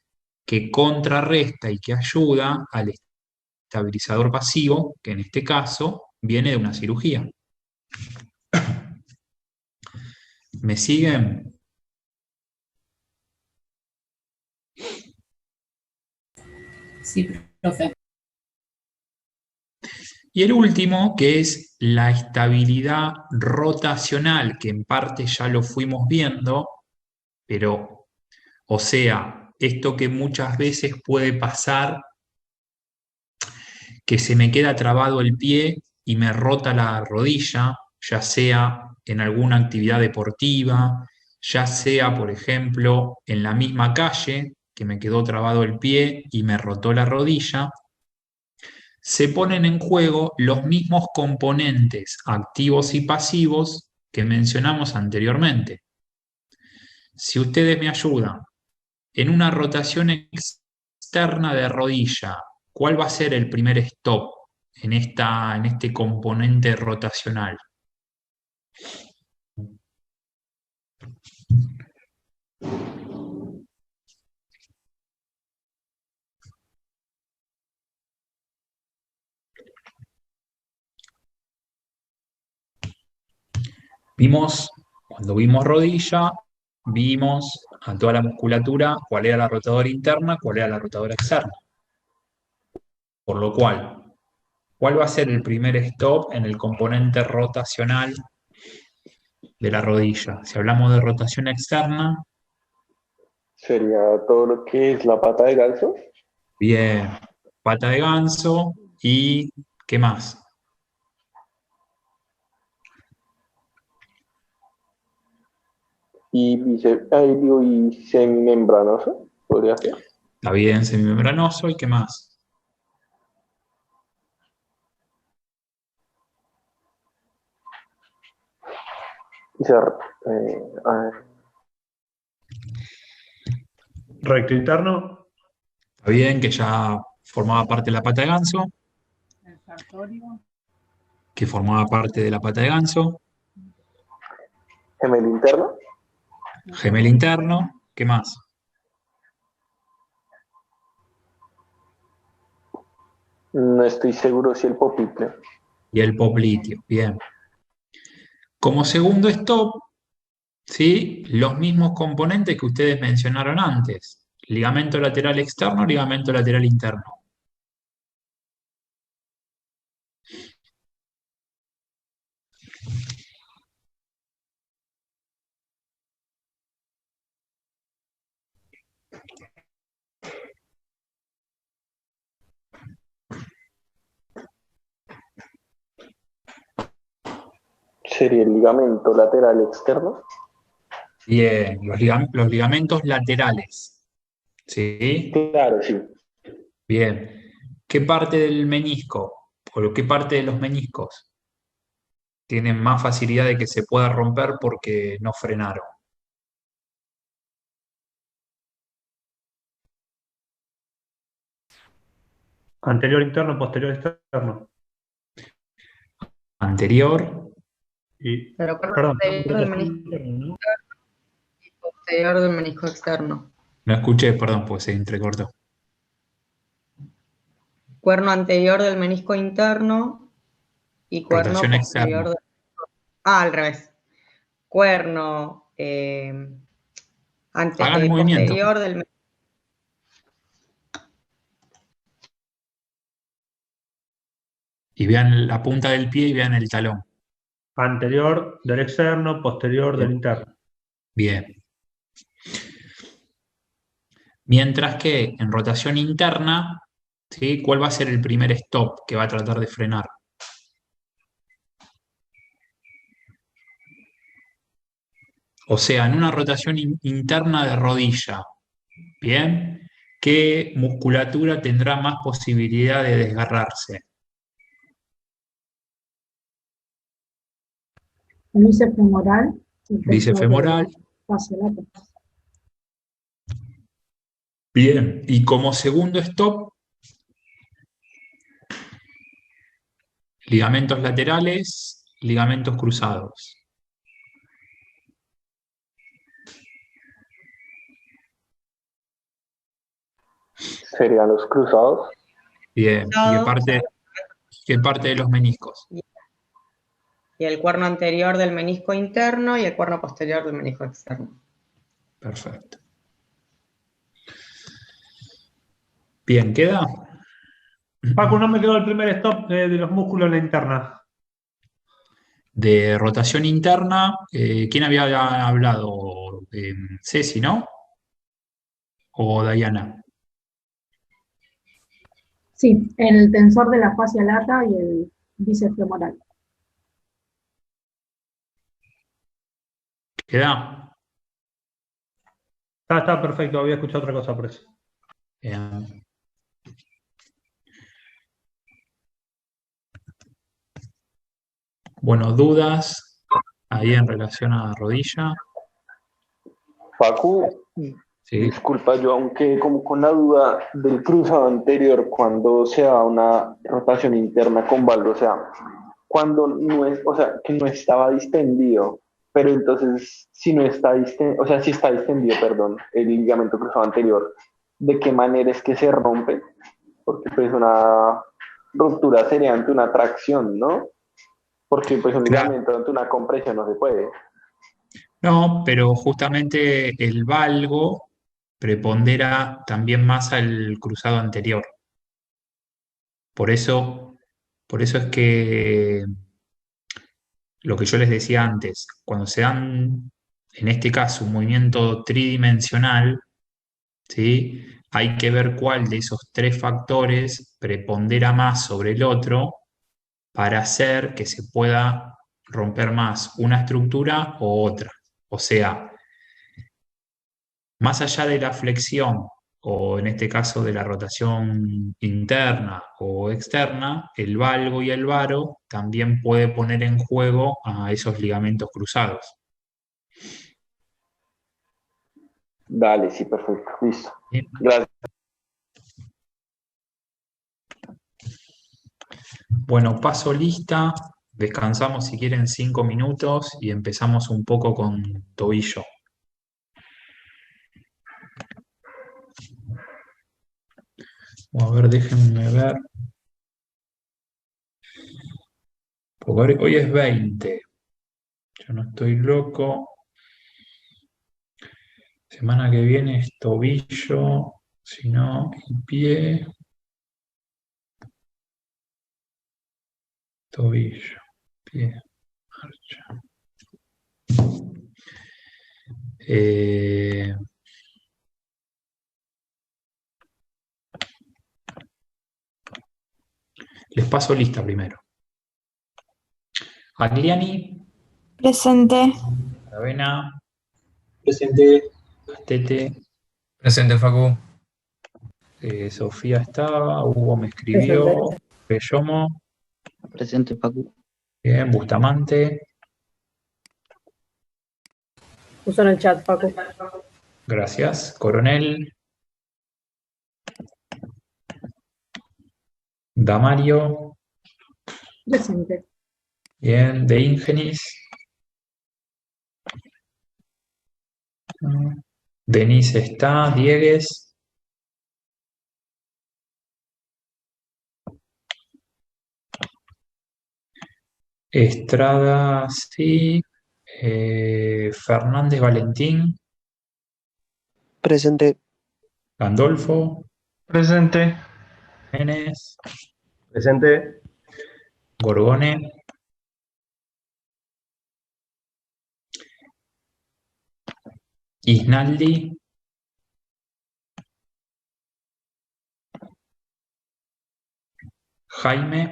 que contrarresta y que ayuda al estabilizador pasivo, que en este caso viene de una cirugía. ¿Me siguen? Sí, profe. Y el último, que es la estabilidad rotacional, que en parte ya lo fuimos viendo, pero, o sea, esto que muchas veces puede pasar, que se me queda trabado el pie y me rota la rodilla, ya sea en alguna actividad deportiva, ya sea, por ejemplo, en la misma calle, que me quedó trabado el pie y me rotó la rodilla, se ponen en juego los mismos componentes activos y pasivos que mencionamos anteriormente. Si ustedes me ayudan, en una rotación externa de rodilla, ¿cuál va a ser el primer stop en este componente rotacional? Cuando vimos rodilla, vimos a toda la musculatura cuál era la rotadora interna, cuál era la rotadora externa. Por lo cual, ¿cuál va a ser el primer stop en el componente rotacional de la rodilla? Si hablamos de rotación externa, Sería todo lo que es la pata de ganso. bien, pata de ganso y ¿qué más? Y y semimembranoso, podría ser. Está bien, semimembranoso y ¿qué más? Y a ver, Recto interno. Está bien, que ya formaba parte de la pata de ganso, El sartorio. que formaba parte de la pata de ganso, gemelo interno. gemelo interno, ¿qué más? No estoy seguro si el popliteo. Y el popliteo, bien. Como segundo stop, ¿sí? Los mismos componentes que ustedes mencionaron antes. Ligamento lateral externo, ligamento lateral interno. Sería el ligamento lateral externo. Bien, los ligamentos laterales. ¿Sí? Claro, sí. Bien. ¿Qué parte del menisco o qué parte de los meniscos tienen más facilidad de que se pueda romper porque no frenaron? Anterior interno, posterior externo. Anterior. Y, Pero cuerno perdón, anterior del menisco ¿no? y posterior del menisco externo. No escuché, perdón, pues se entrecortó. Cuerno anterior del menisco interno y cuerno Rotación posterior externa. al revés. Cuerno Hagan el movimiento. posterior del Y vean la punta del pie y vean el talón. Anterior del externo, posterior del interno. Bien. Mientras que en rotación interna, ¿sí? ¿Cuál va a ser el primer stop que va a tratar de frenar? O sea, en una rotación interna de rodilla, ¿bien? ¿Qué musculatura tendrá más posibilidad de desgarrarse? El bíceps femoral. Bíceps femoral. Fascia lata. Bien. Y como segundo stop, ligamentos laterales, ligamentos cruzados. Serían los cruzados. Bien. ¿Y qué parte de los meniscos? y el cuerno anterior del menisco interno y el cuerno posterior del menisco externo. Perfecto. Bien, ¿queda? Paco, no me quedó el primer stop de los músculos en la interna. De rotación interna, ¿quién había hablado? Ceci, ¿no? ¿O Dayana? Sí, el tensor de la fascia lata y el bíceps femoral. ¿Queda? Está perfecto, había escuchado otra cosa por eso. Bien. Bueno, dudas ahí en relación a rodilla. Facu, Sí. disculpa, yo aunque como con la duda del cruzado anterior cuando se da una rotación interna con valgo, o sea, cuando no es, o sea, que no estaba distendido, pero entonces si no está distendido, o sea, si está distendido, perdón, el ligamento cruzado anterior, ¿de qué manera es que se rompe? Porque pues una ruptura sería ante una tracción, ¿no? Porque pues un Claro. ligamento ante una compresión no se puede. No, pero justamente el valgo prepondera también más al cruzado anterior. Por eso es que lo que yo les decía antes, cuando se dan, en este caso, un movimiento tridimensional, ¿sí? Hay que ver cuál de esos tres factores prepondera más sobre el otro para hacer que se pueda romper más una estructura o otra. O sea, más allá de la flexión, o en este caso de la rotación interna o externa, el valgo y el varo también puede poner en juego a esos ligamentos cruzados. Dale, sí, perfecto. Listo. Bien. Gracias. Bueno, paso lista, descansamos si quieren 5 minutos y empezamos un poco con tobillo. A ver, déjenme ver. Porque hoy es 20. Yo no estoy loco. Semana que viene es tobillo, si no, y pie. Tobillo, pie, marcha. Les paso lista primero. Agliani, Presente. Aravena, presente. Tete, Presente, Facu. Sofía estaba, Hugo me escribió, Bellomo, Presente, Facu. bien, Bustamante, Puso en el chat, Facu. gracias, Coronel, Damario, Presente. bien, De Ingenis, Denise está, Diegues, Estrada, sí, Fernández Valentín, Presente. Gandolfo, Presente. Jiménez, Presente. Gorgone, Isnaldi, Jaime,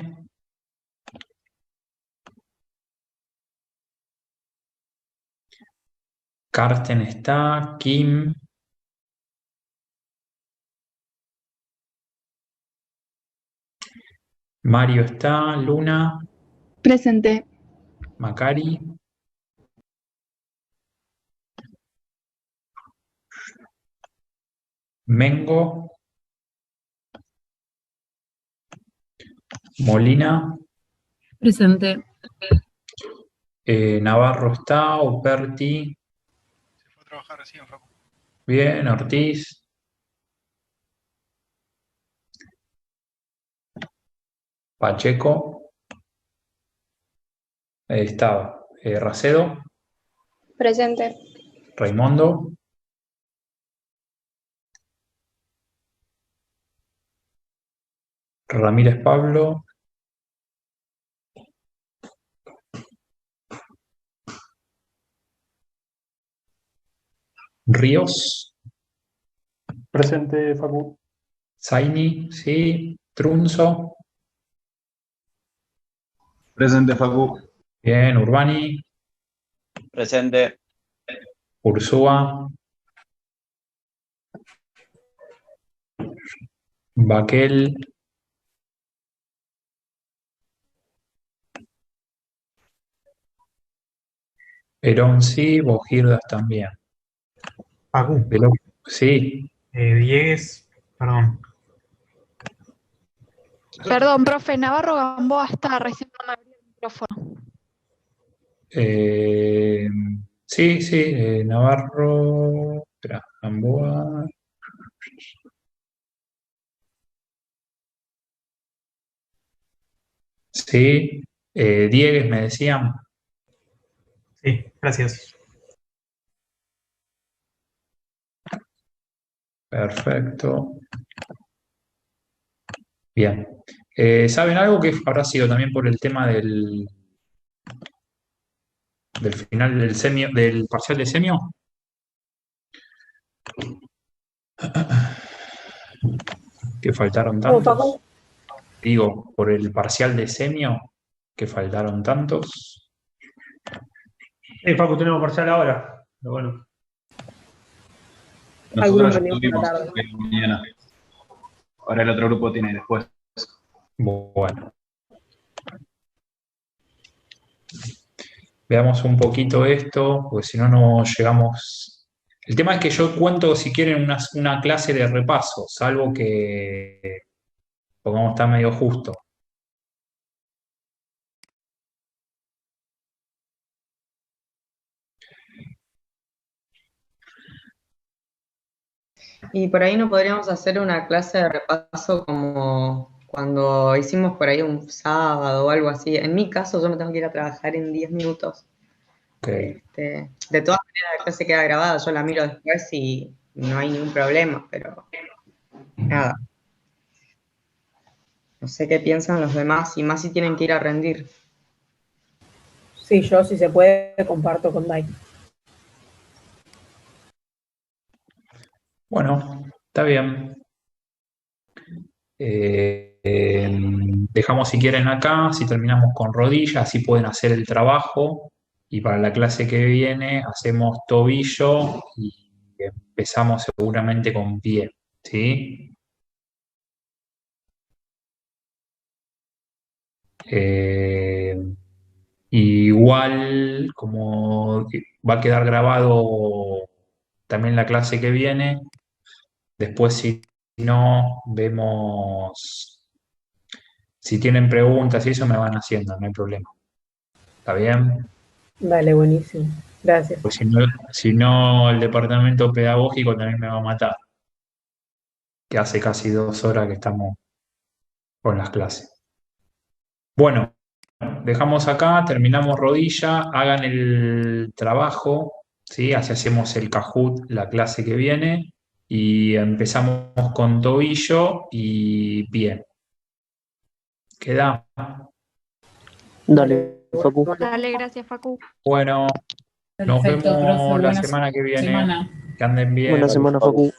Carsten está, Kim, Mario está, Luna, Presente. Macari, Mengo, Molina, Presente. Navarro está, Uperti, Fue a trabajar recién, Facu. bien, Ortiz, Pacheco, estaba, Racedo, Presente. Raimundo, Ramírez Pablo, Ríos, Presente, Facu. Zaini, sí, Trunzo, Presente, Facu. bien, Urbani, Presente. Ursúa, Baquel, Perón sí, Bojirdas también. Facu. Sí, Diegues, perdón. Perdón, profe, Navarro Gamboa está, recién no me abrió el micrófono. sí, Navarro, espera, Gamboa. Sí, Diegues, me decían. Sí, gracias. Perfecto. Bien. ¿Saben algo que habrá sido también por el tema del final del parcial de semio? Que faltaron No, tantos. Facu. Digo, por el parcial de semio, que faltaron tantos. Facu, tenemos parcial ahora. Pero bueno. Nosotros ya Algunos tuvimos venimos a la tarde. mañana. Ahora el otro grupo tiene después. Bueno. Veamos un poquito esto, porque si no, no llegamos. El tema es que yo cuento, si quieren, una clase de repaso, salvo que pongamos está medio justo. Y por ahí no podríamos hacer una clase de repaso como cuando hicimos por ahí un sábado o algo así. En mi caso, yo me tengo que ir a trabajar en 10 minutos. Okay. De todas maneras, la clase queda grabada, yo la miro después y no hay ningún problema, pero nada. No sé qué piensan los demás, y más si tienen que ir a rendir. Sí, yo si se puede comparto con Dai. Bueno, está bien. Dejamos si quieren acá, si terminamos con rodilla, así pueden hacer el trabajo. Y para la clase que viene hacemos tobillo y empezamos seguramente con pie, ¿sí? Igual, como va a quedar grabado también la clase que viene, después si no, vemos, si tienen preguntas y eso me van haciendo, no hay problema. ¿Está bien? Dale, buenísimo. Gracias. Pues si no, el departamento pedagógico también me va a matar, que hace casi 2 horas que estamos con las clases. Bueno, dejamos acá, terminamos rodilla, hagan el trabajo, ¿sí? Así hacemos el Kahoot la clase que viene y empezamos con tobillo y pie. ¿Queda? Dale, Facu. Dale, gracias, Facu. Bueno, nos Perfecto, vemos profe. la Buena semana que viene. semana. Que anden bien. Buena semana, Facu.